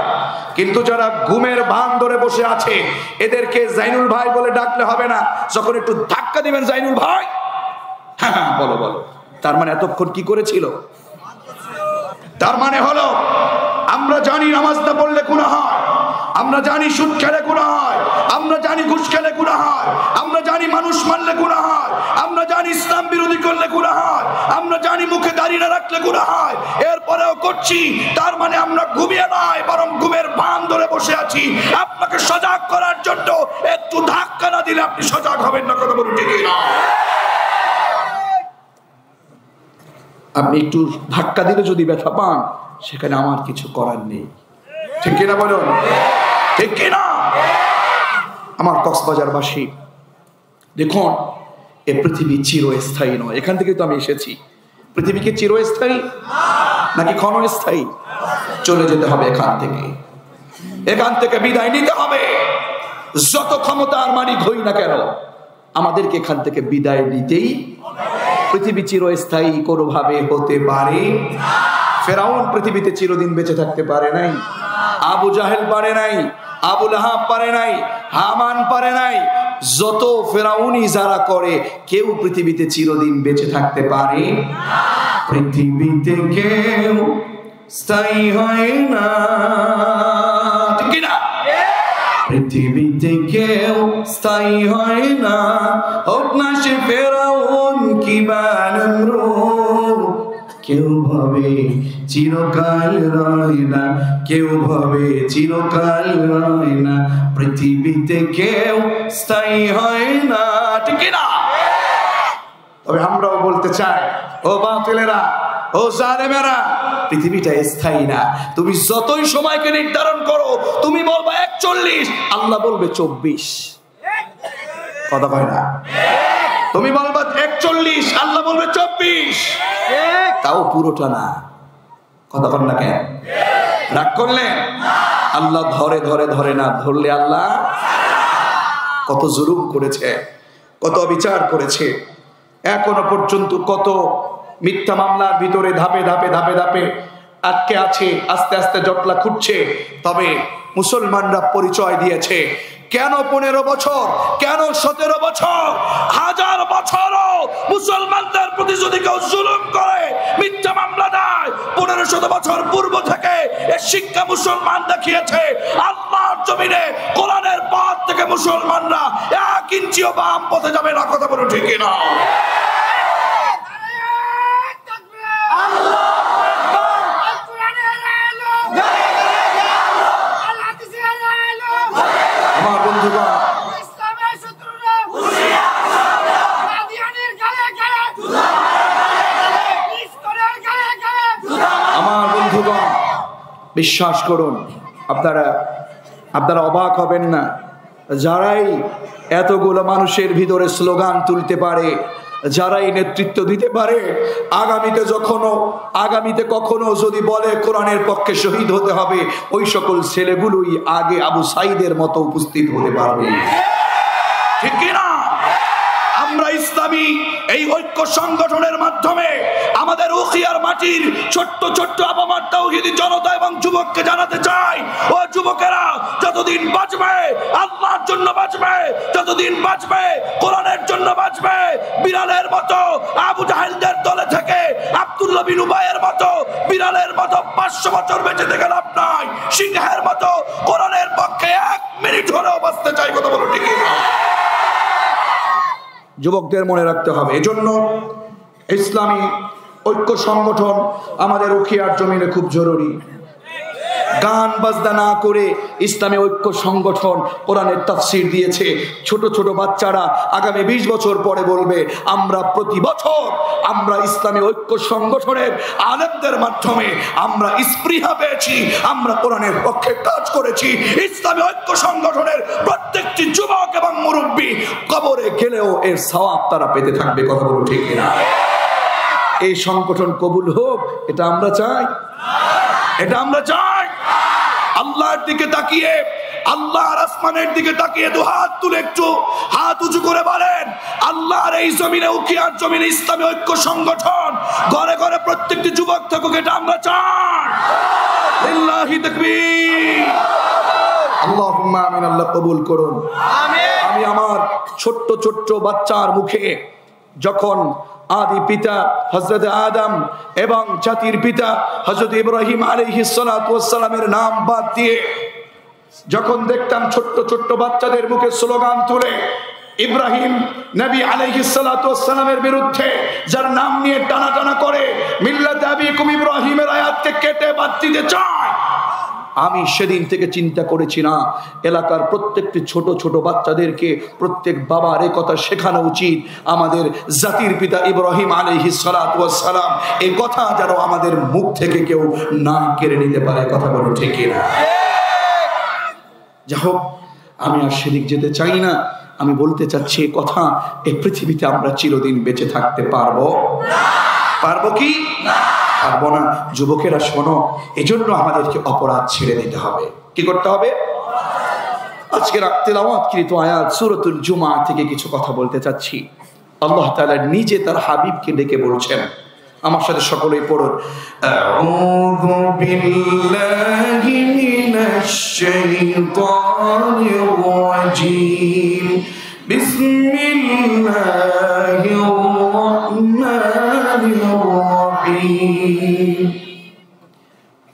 কিন্তু যারা ঘুমের ভান ধরে বসে আছে এদেরকে জাইনুল ভাই বলে ডাকলে হবে না। যখন একটু ধাক্কা দিবেন, জাইনুল ভাই, হ্যাঁ বলো বলো, তার মানে এতক্ষণ কি করেছিল? তার মানে হলো আমরা জানি নামাজ না পড়লে গুনাহ হয়, আমরা জানি সুদ খেলে গুনাহ হয়, আমরা জানি ঘুষ খেলে গুনাহ হয়, আমরা জানি মানুষ মারলে গুনাহ হয়, আমরা জানি ইসলাম বিরোধী করলে গুনাহ হয়, আমরা জানি মুখে দাড়ি না রাখলে গুনাহ হয়, এরপরেও করছি। তার মানে আমরা ঘুমিয়ে নাই, বরং ঘুমের ভান ধরে বসে আছি। আপনাকে সজাগ করার জন্য একটু ধাক্কা না দিলে আপনি সজাগ হবেন না। কথা বলুন ঠিক না? আপনি একটু ধাক্কা দিলে যদি ব্যথা পান, সেখানে আমার কিছু করার নেই। ঠিক কিনা বলুন? ঠিক কিনা? আমার কক্সবাজারবাসী, দেখুন, এ পৃথিবী চিরস্থায়ী নয়। এখান থেকে তো আমি এসেছি। পৃথিবীকে চিরস্থায়ী নাকি ক্ষণস্থায়ী? চলে যেতে হবে এখান থেকে। এখান থেকে বিদায় নিতে হবে। যত ক্ষমতার মালিক হই না কেন, আমাদেরকে এখান থেকে বিদায় নিতেই। পৃথিবী চিরস্থায়ী কোনোভাবে হতে পারে। ফেরাউন পৃথিবীতে চিরদিন বেঁচে থাকতে পারে নাই, আবু জাহেল পারে নাই, আবু লাহাব পারে নাই, হামান পারে নাই। যত ফেরাউনি যারা করে, কেউ পৃথিবীতে চিরদিন বেঁচে থাকতে পারে। পৃথিবীতে কেউ স্থায়ী হয় না, ঠিক না? পৃথিবীতে কেউ স্থায়ী হয় না, হোক না সে ফেরাউন কিংবা নমরুদ। কেউ ভাবে চিরকাল রয় না, কেউ ভাবে চিরকাল রয় না, পৃথিবীতে কেউ স্থায়ী হয় না, ঠিক না? তবে আমরাও বলতে চাই, ও বাতিলেরা, ও জালেমেরা, পৃথিবীটা স্থায়ী না। তুমি যতই সময়কে নির্ধারণ করো, তুমি বলবা 41, আল্লাহ বলবে 24। কথা কয় না? তুমি বলবা 41, আল্লাহ বলবে 24, তাও পুরোটা না। কথা বল না কেন? রাগ করলে আল্লাহ ধরে ধরে ধরে না, ধরলে আল্লাহ কত জুলুম করেছে, কত বিচার করেছে। এখনো পর্যন্ত কত মিথ্যা মামলার ভিতরে ধাপে ধাপে ধাপে ধাপে আটকে আছে, আস্তে আস্তে জটলা খুঁজছে। তবে মুসলমানরা পরিচয় দিয়েছে। কেন 15 বছর, কেন 17 বছর, 1000 বছরও মুসলমানদের প্রতি যদি কেউ জুলুম করে, মিথ্যা মামলা দেয়, 1500 বছর পূর্ব থেকে এই শিক্ষা মুসলমান দেখিয়েছে। আল্লাহর জমিনে কোরআনের পথ থেকে মুসলমানরা 1 ইঞ্চিও বাম পথে যাবে না। কথা বলো ঠিক না? বিশ্বাস করুন, আপনারা অবাক হবেন না, যারাই এতগুলো মানুষের ভিতরে স্লোগান তুলতে পারে, যারাই নেতৃত্ব দিতে পারে, আগামীতে কখনো যদি বলে কোরআনের পক্ষে শহীদ হতে হবে, ওই সকল ছেলেগুলোই আগে আবু সাইদের মতো উপস্থিত হতে পারবে। ঠিক কিনা? আমরা ইসলামী এই ঐক্য সংগঠনের মাধ্যমে আমাদের উখিয়ার মাটির ছোট্ট ছোট্ট আপামার তাওহীদি জনতা এবং যুবককে জানাতে চাই, ও যুবকেরা, যতদিন বাঁচবে আল্লাহর জন্য বাঁচবে, যতদিন বাঁচবে কোরআনের জন্য বাঁচবে। বিড়ালের মতো আবু জাহেলদের দলে থেকে আব্দুল্লাহ বিন উবাইয়ের মতো বিড়ালের মতো 500 বছর বেঁচে থেকে লাভ নাই। সিংহের মতো কোরআনের পক্ষে 1 মিনিট হলেও বাঁচতে চাই। কথা বলো ঠিক না? যুবকদের মনে রাখতে হবে, এজন্য ইসলামী ঐক্য সংগঠন আমাদের উখিয়ার জমিনে খুব জরুরি। গান বাজনা না করে ইসলামী ঐক্য সংগঠন কোরআনের তাফসীর দিয়েছে। ছোট ছোট বাচ্চারা আগামী 20 বছর পরে বলবে, আমরা প্রতি বছর আমরা ইসলামী ঐক্য সংগঠনের আলেমদের মাধ্যমে আমরা স্পৃহা পেয়েছি, আমরা কোরআনের পক্ষে কাজ করেছি। ইসলামী ঐক্য সংগঠনের প্রত্যেকটি যুবক এবং মুরব্বী কবরে গেলেও এর সওয়াব তারা পেতে থাকবে। কথা বলো ঠিক কিনা? এই সংগঠন কবুল হোক, এটা আমরা চাই, এটা আমরা চাই। আল্লাহর দিকে তাকিয়ে, আল্লাহর আসমানের দিকে তাকিয়ে দু হাত তুলে একটু হাত উঁচু করে বলেন, আল্লাহর এই জমিনে, উখিয়ার জমিনে ইসলামী ঐক্য সংগঠন ঘরে ঘরে প্রত্যেকটি যুবক থাকুক, এটা আমরা চাই। লিল্লাহি তাকবীর, আল্লাহুম্মা আমিন। আল্লাহ কবুল করুন, আমিন। আমি আমার ছোট্ট ছোট্ট বাচ্চার মুখে যখন আদি পিতা হযরত আদম এবং জাতির পিতা হযরত ইব্রাহিম আলাইহিস সালাতু ওয়াস সালামের নাম বাদ দিয়ে যখন দেখতাম ছোট্ট ছোট্ট বাচ্চাদের মুখে স্লোগান তুলে ইব্রাহিম নবী আলাইহিস সালাতু ওয়াস সালামের বিরুদ্ধে যার নাম নিয়ে টানাটানা করে মিল্লাত আবিকুম ইব্রাহিমের আয়াতকে কেটে বাদ দিতে চায়, আমি সেদিন থেকে চিন্তা করেছি, না, এলাকার প্রত্যেকটি ছোট ছোট বাচ্চাদেরকে প্রত্যেক বাবার এই কথা শেখানো উচিত, আমাদের জাতির পিতা ইব্রাহিম আলাইহিস সালাতু ওয়াস সালাম, এই কথা যেন আমাদের মুখ থেকে কেউ না কেড়ে নিতে পারে। কথা বলো ঠিক না? যাই হোক, আমি আর সেদিক যেতে চাই না। আমি বলতে চাচ্ছি এই কথা, এই পৃথিবীতে আমরা চিরদিন বেঁচে থাকতে পারবো না। পারবো কি? না, পারবো না। যুবকেরা শোনো, এজন্য আমাদেরকে অপরাধ ছেড়ে দিতে হবে। কি করতে হবে? আজকে তেলাওয়াতকৃত আয়াত সূরাতুল জুমআ থেকে কিছু কথা বলতে চাচ্ছি। আল্লাহ তাআলা নিজে তার হাবিবকে ডেকে বলছেন, আমার সাথে সকলেই পড়ুন, আউযু বিল্লাহি মিনাশ শাইতানির রাজীম, বিসমিল্লাহির রাহমানির রাহিম।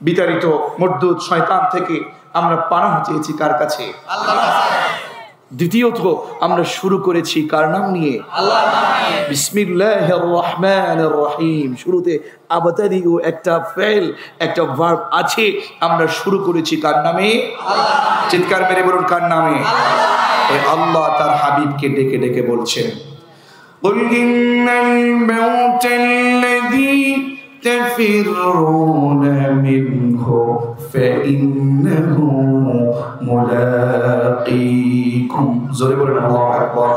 বিতাড়িত মরদুদ শয়তান থেকে আমরা পানাহ চেয়েছি কার কাছে? আল্লাহর কাছে। দ্বিতীয়ত আমরা শুরু করেছি কার নাম নিয়ে? আল্লাহর নাম নিয়ে। বিসমিল্লাহির রহমানির রহিম। শুরুতে আবতাদিউ একটা ফেল, একটা ভার্ব আছে। আমরা শুরু করেছি কার নামে? আল্লাহর নামে। চিৎকার মেরে বলুন, কার নামে? আল্লাহর নামে। আল্লাহ তার হাবিবকে ডেকে ডেকে বলছেন, কুল ইন্নাল মাউতাল্লাযী তাফিরুনা মিনহু ফাইন্নাহু মুলাকীকুম। জোরে বলেন আল্লাহু আকবার।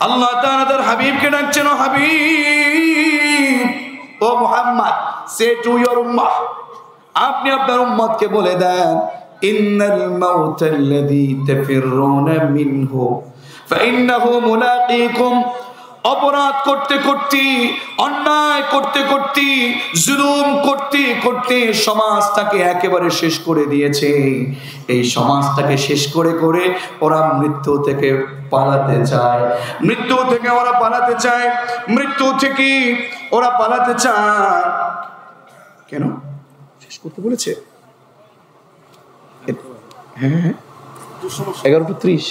আল্লাহ তাআলা তার হাবিবকে ডাকছেন, ও হাবিব, ও মুহাম্মদ, সে টু ইওর উম্মাহ, আপনি আপনার উম্মতকে বলে দেন, ইন্নাল মাউতাল্লাযী তাফিরুনা মিনহু ফাইন্নাহু মুলাকীকুম। অপরাধ করতে করতে, অন্যায় করতে করতে, জুলুম করতে করতে সমাজটাকে একেবারে শেষ করে দিয়েছে। এই সমাজটাকে শেষ করে করে ওরা মৃত্যু থেকে পালাতে চায়, মৃত্যু থেকে ওরা পালাতে চায়, মৃত্যু থেকে ওরা পালাতে চায়। কেন শেষ করতে বলেছে? হ্যাঁ, 11:30।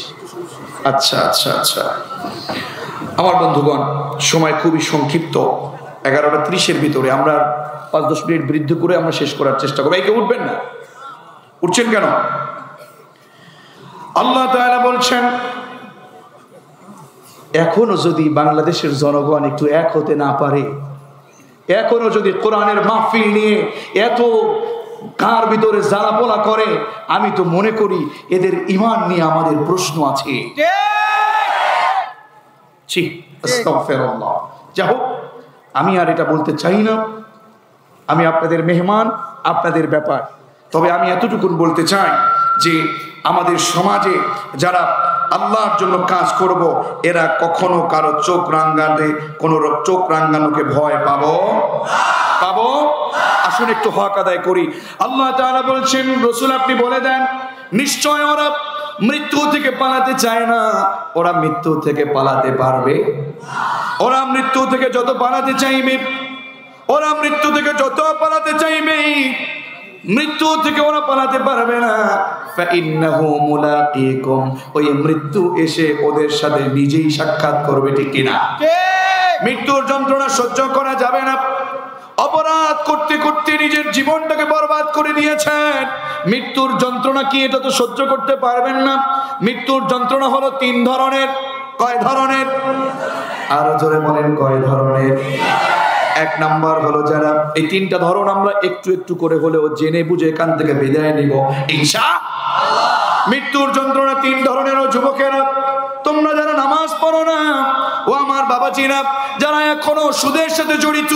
আচ্ছা আচ্ছা আচ্ছা, আমার বন্ধুগণ, সময় খুবই সংক্ষিপ্ত। 11:30-এর ভিতরে আমরা 5-10 মিনিট বৃদ্ধি করে আমরা শেষ করার চেষ্টা করবো। এই কেউ উঠবেন না? উঠছেন কেন? আল্লাহ তাআলা বলছেন, এখনো যদি বাংলাদেশের জনগণ একটু এক হতে না পারে, এখনো যদি কোরআনের মাহফিল নিয়ে এত কার ভিতরে জ্বালাপোলা করে, আমি তো মনে করি এদের ঈমান নিয়ে আমাদের প্রশ্ন আছে। যাই হোক, আমি আর এটা বলতে চাই না, আমি আপনাদের মেহমান, আপনাদের ব্যাপার। তবে আমি এতটুকুন বলতে চাই যে আমাদের সমাজে যারা আল্লাহর জন্য কাজ করব, এরা কখনো কারো চোখ রাঙ্গাতে, কোনো চোখ রাঙ্গানোকে ভয় পাবো। আসুন একটু হক আদায় করি। আল্লাহ তাআলা বলছেন, রাসূল আপনি বলে দেন, নিশ্চয় ওরা মৃত্যু থেকে পালাতে চায় না। ওরা মৃত্যু থেকে পালাতে পারবে? ওরা মৃত্যু থেকে যত পালাতে চাইবে, ওরা মৃত্যু থেকে যত পালাতে চাইবে, মৃত্যু থেকে ওরা পালাতে পারবে না। ফাইন্নাহু মুলাকিকুম, ওই মৃত্যু এসে ওদের সাথে নিজেই সাক্ষাৎ করবে, ঠিক কিনা? মৃত্যুর যন্ত্রণা সহ্য করা যাবে না। অপরাধ করতে করতে নিজের জীবনটাকে বরবাদ করে দিয়েছেন। মৃত্যুর যন্ত্রণা কি এটা তো সহ্য করতে পারবেন না। মৃত্যুর যন্ত্রণা হলো 3 ধরনের। কয় ধরনের? আরো জোরে বলেন, কয় ধরনের? 1 নাম্বার হলো যারা, এই 3টা ধরন আমরা একটু একটু করে হলেও জেনে বুঝে এখান থেকে বিদায় নিব ইনশাআল্লাহ। মৃত্যুর যন্ত্রণা 3 ধরনের। ও যুবকেরা, তোমরা যারা নামাজ পড়ো না, ও আমার বাবাজিরা, যারা এখনো সুদের সাথে জড়িত,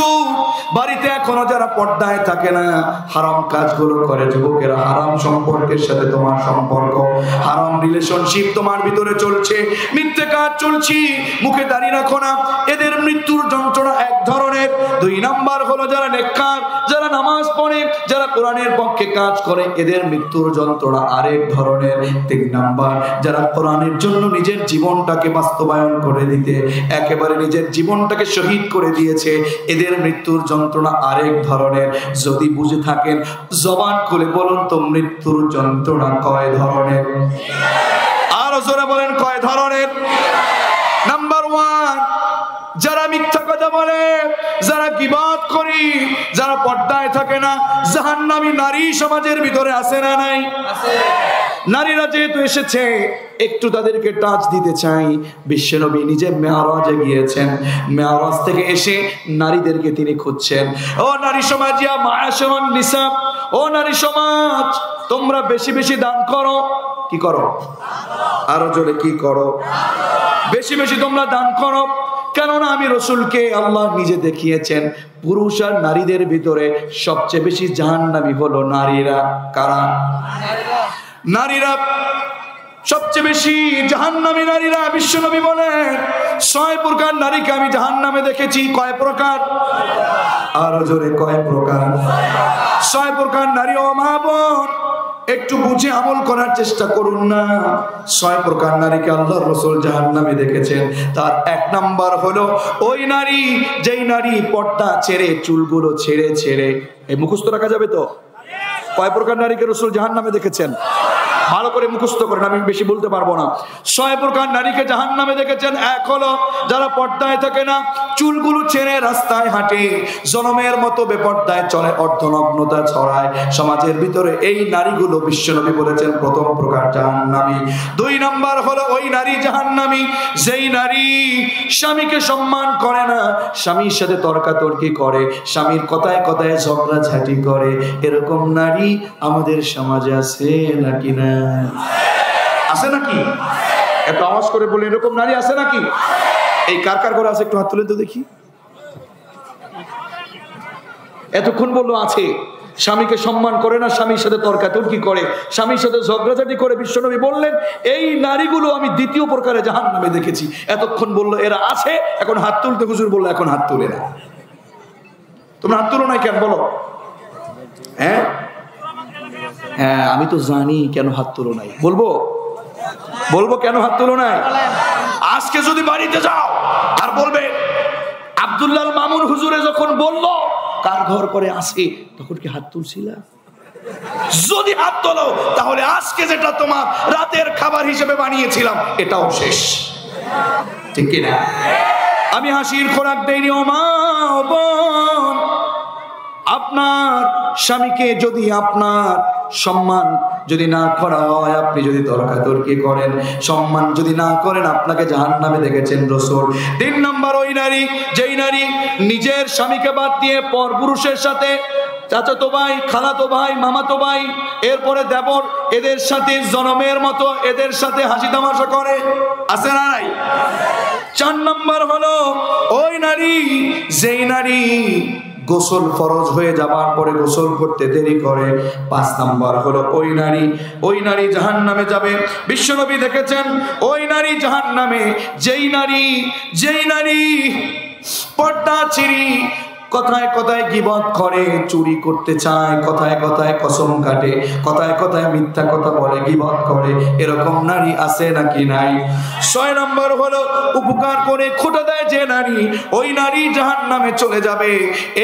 বাড়িতে এখনো যারা পর্দায় থাকে না, হারাম কাজগুলো করে, যুবকেরা, হারাম সম্পর্কের সাথে তোমার সম্পর্ক, হারাম রিলেশনশিপ তোমার ভিতরে চলছে, মিথ্যে কাজ চলছে, মুখে দাঁড়িয়ে রাখো না, এদের মৃত্যুর যন্ত্রণা 1 ধরনের। 2 নাম্বার হলো যারা নেককার, যারা নামাজ পড়ে, যারা কোরআনের পক্ষে কাজ করে, এদের মৃত্যুর যন্ত্রণা আরেক ধরনের। 3 নাম্বার যারা কোরআনের জন্য নিজের জীবনটাকে বাস্তবায়ন করে দিতে একেবারে নিজের জীবনটাকে শহীদ করে দিয়েছে, এদের মৃত্যুর যন্ত্রণা আরেক ধরনের। যদি বুঝে থাকেন জবান খুলে বলুন তো, মৃত্যুর যন্ত্রণা কয় ধরনের? আরো জোরে বলেন, কয় ধরনের? নাম্বার 1, যারা মিথ্যা কথা বলে, যারা গীবত করি, যারা পর্দায় থাকে না, জাহান্নামী নারী সমাজের ভিতরে আছে না নাই? আছে। নারীরা যেহেতু এসেছে, একটু তাদেরকে টাচ দিতে চাই। বিশ্বনবী নিজে মেরাজে গিয়েছেন, মেরাজ থেকে এসে নারীদেরকে তিনি খুঁজছেন। ও নারী সমাজিয়া মাআশারান নিসা, ও নারী সমাজ, তোমরা বেশি বেশি দান করো। কি করো? আরো জোরে, কি করো? বেশি বেশি তোমরা দান করো। কেননা আমি রাসূলকে আল্লাহ নিজে দেখিয়েছেন, পুরুষ আর নারীদের ভিতরে সবচেয়ে বেশি জাহান্নামী হলো নারীরা। কারা? নারীরা সবচেয়ে বেশি জাহান্নামী নারীরা। বিশ্বনবী বলেন 6 প্রকার নারীকে আমি জাহান্নামে দেখেছি। কয় প্রকার? আরো জোরে, কয় প্রকার? 6 প্রকার নারী। ও মা বোন, একটু বুঝে আমল করার চেষ্টা করুন না। 6 প্রকার নারীকে আল্লাহর রাসূল জাহান্নামে দেখেছেন। তার 1 নাম্বার হলো ওই নারী, যেই নারী পর্দা ছেড়ে, চুলগুলো ছেড়ে ছেড়ে, এই মুখস্থ রাখা যাবে তো? কয় প্রকার নারীকে রাসূল জাহান্নামে দেখেছেন? ভালো করে মুখস্থ করেন, আমি বেশি বলতে পারবো না। 6 প্রকার নারীকে জাহান্নামে দেখেছেন। 1 হলো যারা পর্দায় থাকে না, চুলগুলো ছেড়ে রাস্তায় হাঁটে, জনমের মতো বেপর্দায় চলে, অর্ধনগ্নতা ছড়ায় সমাজের ভিতরে। এই নারীগুলো বিশ্বনবী বলেছেন 1ম প্রকার জাহান্নামী। 2 নাম্বার হলো ওই নারী জাহান্নামী যেই নারী স্বামীকে সম্মান করে না, স্বামীর সাথে তর্কাতর্কি করে, স্বামীর কথায় কথায় ঝগড়াঝাটি করে। এরকম নারী আমাদের সমাজে আছে নাকি না? আছে নাকি? এত আওয়াজ করে বলে, এরকম নারী আছে নাকি? এই কার কার করে আছে একটু হাত তুলে তো দেখি। এতক্ষণ বললো আছে। স্বামীকে সম্মান করে না, স্বামীর সাথে তর্কাতর্কি করে, স্বামীর সাথে ঝগড়াঝাটি করে। বিশ্বনবী বললেন এই নারীগুলো আমি 2য় প্রকারে জাহান্নামে দেখেছি। এতক্ষণ বললো এরা আছে, এখন হাত তুলতে হুজুর বললো এখন হাত তুলে না। তোমরা হাত তুলো নাই কেন বলো? হ্যাঁ হ্যাঁ, আমি তো জানি কেন হাত তুলো নাই। বলবো কেন হাত তুলো নাই। আজকে যদি বাড়িতে যাও আর বলবে আব্দুল্লাহ মামুন হুজুরে যখন বললো কার ঘর করে আসে, তখন কি হাত তুলছিলা? যদি হাত তোলো তাহলে আজকে যেটা তোমার রাতের খাবার হিসেবে বানিয়েছিলাম এটাও শেষ, ঠিক কিনা? আমি হাসির খোরাক দেইনি। ও মা বোন, আপনার স্বামীকে যদি আপনার সম্মান যদি না করা হয়, আপনি যদি তর্কাতর্কি করেন, সম্মান যদি না করেন, আপনাকে জাহান্নামে দেখেছেন রাসূল। 3 নম্বর ওই নারী, যেই নারী নিজের স্বামীকে বাদ দিয়ে পরপুরুষের সাথে, চাচাতো ভাই, খালাতো ভাই, মামাতো ভাই, এরপরে দেবর, এদের সাথে জনমের মতো এদের সাথে হাসি তামাশা করে, আছে না নাই? 4 নম্বর হলো ওই নারী, যেই নারী গোসল ফরজ হয়ে যাবার পরে গোসল করতে দেরি করে। 5 নম্বর হলো ওই নারী জাহান্নামে যাবে। বিশ্বনবী দেখেছেন ওই নারী জাহান্নামে, যেই নারী পর্দা ছিঁড়ি, কথায় কথায় গীবত করে, চুরি করতে চায়, কথায় কথায় কসম কাটে, কথায় কথায় মিথ্যা কথা বলে, গীবত করে, এরকম নারী আছে নাকি নাই? 6 নম্বর হলো উপকার করে খোটা দেয় যে নারী, ওই নারী জাহান্নামে চলে যাবে।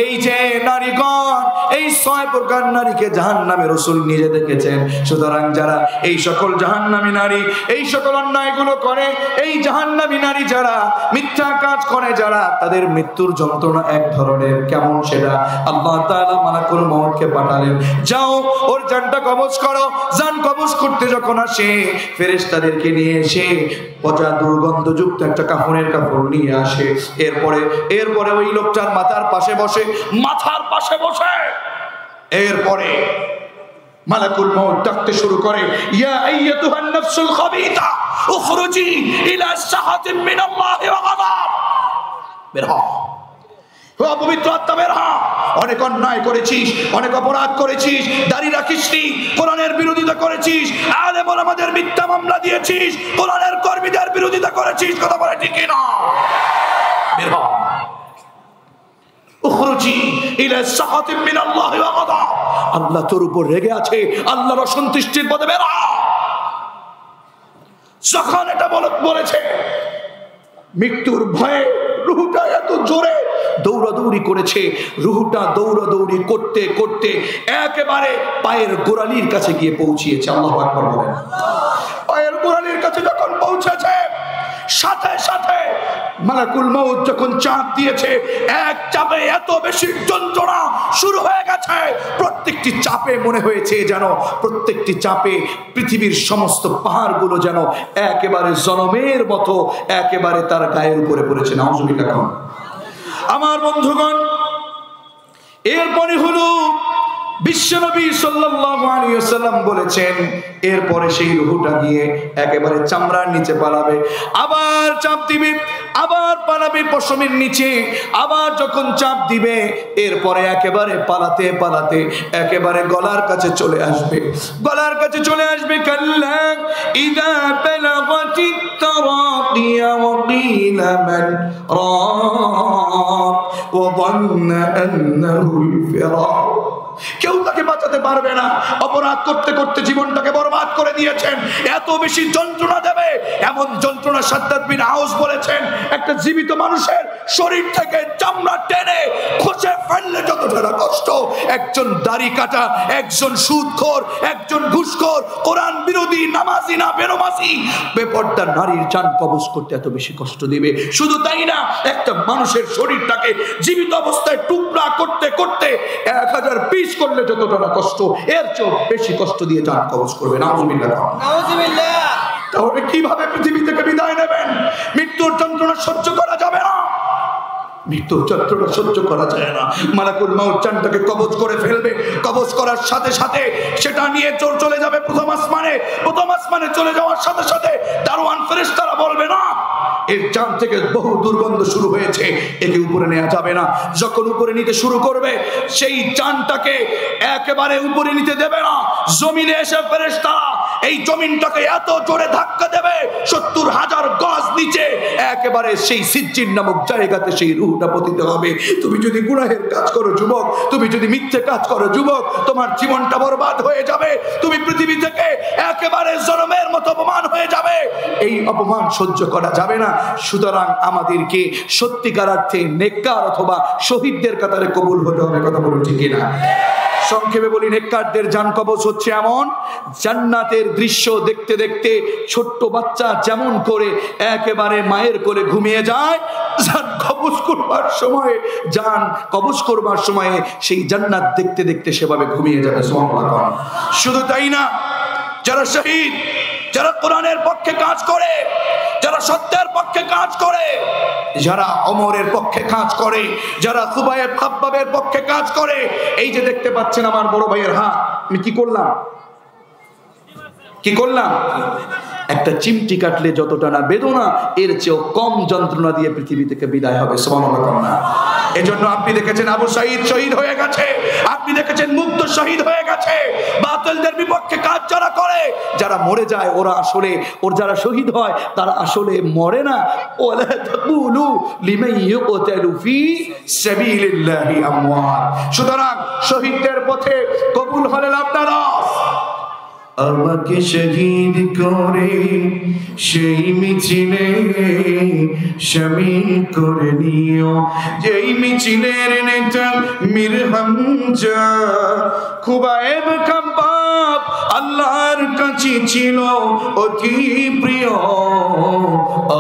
এই যে নারীগণ, এই 6 প্রকার নারীকে জাহান্নামে রাসূল নিজে দেখেছেন। সুতরাং যারা এই সকল জাহান্নামী নারী, এই সকল অন্যায়গুলো করে, এই জাহান্নামী নারী যারা মিথ্যা কাজ করে, যারা, তাদের মৃত্যুর যন্ত্রণা এক ধরনের। কেমন সেটা? আল্লাহ তাআলা মালাকুল মউতকে পাঠালেন, যাও ওর জানটা কবজ করো। জান কবজ করতে যখন আসে, ফেরেশতাদেরকে নিয়ে এসে পচা দুর্গন্ধযুক্ত একটা কাফনের কাপড় নিয়ে আসে। এরপরে ওই লোকটার মাথার পাশে বসে, এরপরে মালাকুল মউত ডাকতে শুরু করে, ইয়া আইয়াতুহান নাফসুল খাবিথা উখরুজি ইলা সাহাতিন মিনাল্লাহি ওয়া গাদাব। বের হ, অপবিত্র আত্মা বের হ। অনেক অন্যায় করেছিস, অনেক অপরাধ করেছিস, দাড়ি রাখিসনি, কোরআনের বিরোধিতা করেছিস, আলেম ওলামাদের মিথ্যা মামলা দিয়েছিস, কোরআনের কর্মীদের বিরোধিতা করেছিস, কথা বলে ঠিক না? বের হ। উখরুজি ইলা সাহাতিন মিনাল্লাহি ওয়া গাদাব। আল্লাহ তোর উপর রেগে আছে, আল্লাহর অসন্তুষ্টির পথে বের হ। যখন এটা বলেছে, মৃত্যুর ভয়ে রুহটা এত জোরে দৌড়াদৌড়ি করেছে। রুহটা দৌড়াদৌড়ি করতে করতে একেবারে পায়ের গোড়ালির কাছে গিয়ে পৌঁছিয়েছে। আল্লাহু আকবার বলেন। পায়ের গোড়ালির কাছে যখন পৌঁছেছে, সাথে সাথে মালাকুল মউত যখন চাপ দিয়েছে, এক চাপে এত বেশি যন্ত্রণা শুরু হয়ে গেছে। প্রত্যেকটি চাপে মনে হয়েছে যেন, প্রত্যেকটি চাপে পৃথিবীর সমস্ত পাহাড়গুলো যেন একেবারে জনমের মতো একেবারে তার গায়ের উপরে পড়েছে। নাউজুবিল্লাহ। আমার বন্ধুগণ, এরপরে হলো বিশ্বনবী সাল্লাল্লাহু আলাইহি ওয়াসাল্লাম বলেছেন, এরপরে সেই রূহটা গিয়ে একেবারে চামড়ার নিচে পালাবে, আবার চাপ দিবে, আবার পালাবে পশমের নিচে, আবার যখন চাপ দিবে, এরপরে একেবারে পালাতে পালাতে একেবারে গলার কাছে চলে আসবে, গলার কাছে চলে আসবে। কাল্লা ইযা বালাগাতিত তারাকিয়া ওয়া কিলা মান রাক ওয়া যান্না আন্নাহুল ফিরাক। কেউ তাকে বাঁচাতে পারবে না। অপরাধ করতে করতে জীবনটাকে বরবাদ করে দিয়েছেন। এত বেশি যন্ত্রণা দেবে, এমন যন্ত্রণা সাদ্দাত বিন আউস বলেছেন, একটা জীবিত মানুষের শরীর থেকে চামড়া টেনে খসে ফেললে যতটা কষ্ট, একজন দাড়ি কাটা, একজন সুদখোর, একজন ঘুষখোর, কোরআন বিরোধী, নামাজি না বেনামাজি, বেপরদা নারীর জান কবজ করতে এত বেশি কষ্ট দিবে। শুধু তাই না, একটা মানুষের শরীরটাকে জীবিত অবস্থায় টুকরা করতে করতে 1000 পিস করলে যতটা কষ্ট, এর চেয়ে বেশি কষ্ট দিয়ে জান কবজ করবে। নাউজুবিল্লাহ। তাহলে কিভাবে পৃথিবী থেকে বিদায় নেবেন? মৃত্যুর যন্ত্রণা সহ্য করা যাবে না, মৃত্যুর যন্ত্রণা সহ্য করা যায় না। মালাকুল মউত জানটাকে কবজ করে ফেলবে। কবজ করার সাথে সাথে সেটা নিয়ে চলে যাবে প্রথম আসমানে। প্রথম আসমানে চলে যাওয়ার সাথে সাথে দারওয়ান ফেরেশতারা বলবে, না, এর জান থেকে বহু দুর্গন্ধ শুরু হয়েছে, একে উপরে নেওয়া যাবে না। যখন উপরে নিতে শুরু করবে, সেই জানটাকে একেবারে উপরে নিতে দেবে না। জমিনে এসে ফেরেশতারা এই জমিনটাকে এত জোরে ধাক্কা দেবে, 70,000 গজ নিচে একেবারে সেই সিজ্জিন নামক জায়গাতে সেই রূহটা পতিত হবে। তুমি যদি গুনাহের কাজ করো যুবক, তুমি যদি মিথ্যে কাজ করো যুবক, তোমার জীবনটা বরবাদ হয়ে যাবে। তুমি পৃথিবী থেকে একেবারে জনমের মতো অপমান হয়ে যাবে। এই অপমান সহ্য করা যাবে না। সুতরাং আমাদেরকে সত্যিকার অর্থে নেককার অথবা শহীদদের কাতারে কবুল হতে হবে। কথা বলুন ঠিক কিনা? সংক্ষেপে বলি, নেককারদের জান কবজ হচ্ছে এমন, জান্নাতের দৃশ্য দেখতে দেখতে ছোট্ট বাচ্চা যেমন করে একেবারে মায়ের কোলে ঘুমিয়ে যায়, জান কবজ করবার সময়ে সেই জান্নাত দেখতে দেখতে সেভাবে ঘুমিয়ে যাবে। সুবহানাল্লাহ। শুধু তাই না, যারা শহীদ, যারা কোরআনের পক্ষে কাজ করে, যারা সত্যের পক্ষে কাজ করে, যারা ওমরের পক্ষে কাজ করে, যারা খুবাইব খাব্বাবের পক্ষে কাজ করে। এই যে দেখতে পাচ্ছেন আমার বড় ভাইয়ের হাত, আমি কি করলাম? একটা চিমটি কাটলে যতটা না বেদনা, এর চেয়েও কম যন্ত্রণা দিয়ে পৃথিবী থেকে বিদায় হবে। সুবহানাল্লাহ। এজন্য আপনি দেখেছেন আবু সাঈদ শহীদ হয়ে গেছে, আপনি দেখেছেন মুগ্ধ শহীদ হয়ে গেছে। বাতিলদের বিপক্ষে কাজ যারা করে, যারা মরে যায়, ওরা আসলে যারা শহীদ হয় তারা আসলে মরে না। ওয়ালা তাকুলু লিমান ইউকতালু ফি সাবিলিল্লাহি আমওয়াত। সুতরাং শহীদদের পথে কবুল হলেন আপনারা। আমাকে শহীদ করে সেই মিছিলে শামিল করে নিও, যেই মিছিলের নেতা মীর হামজা খুবাইব খাব্বাব আল্লাহর কাছে ছিল অতি প্রিয়।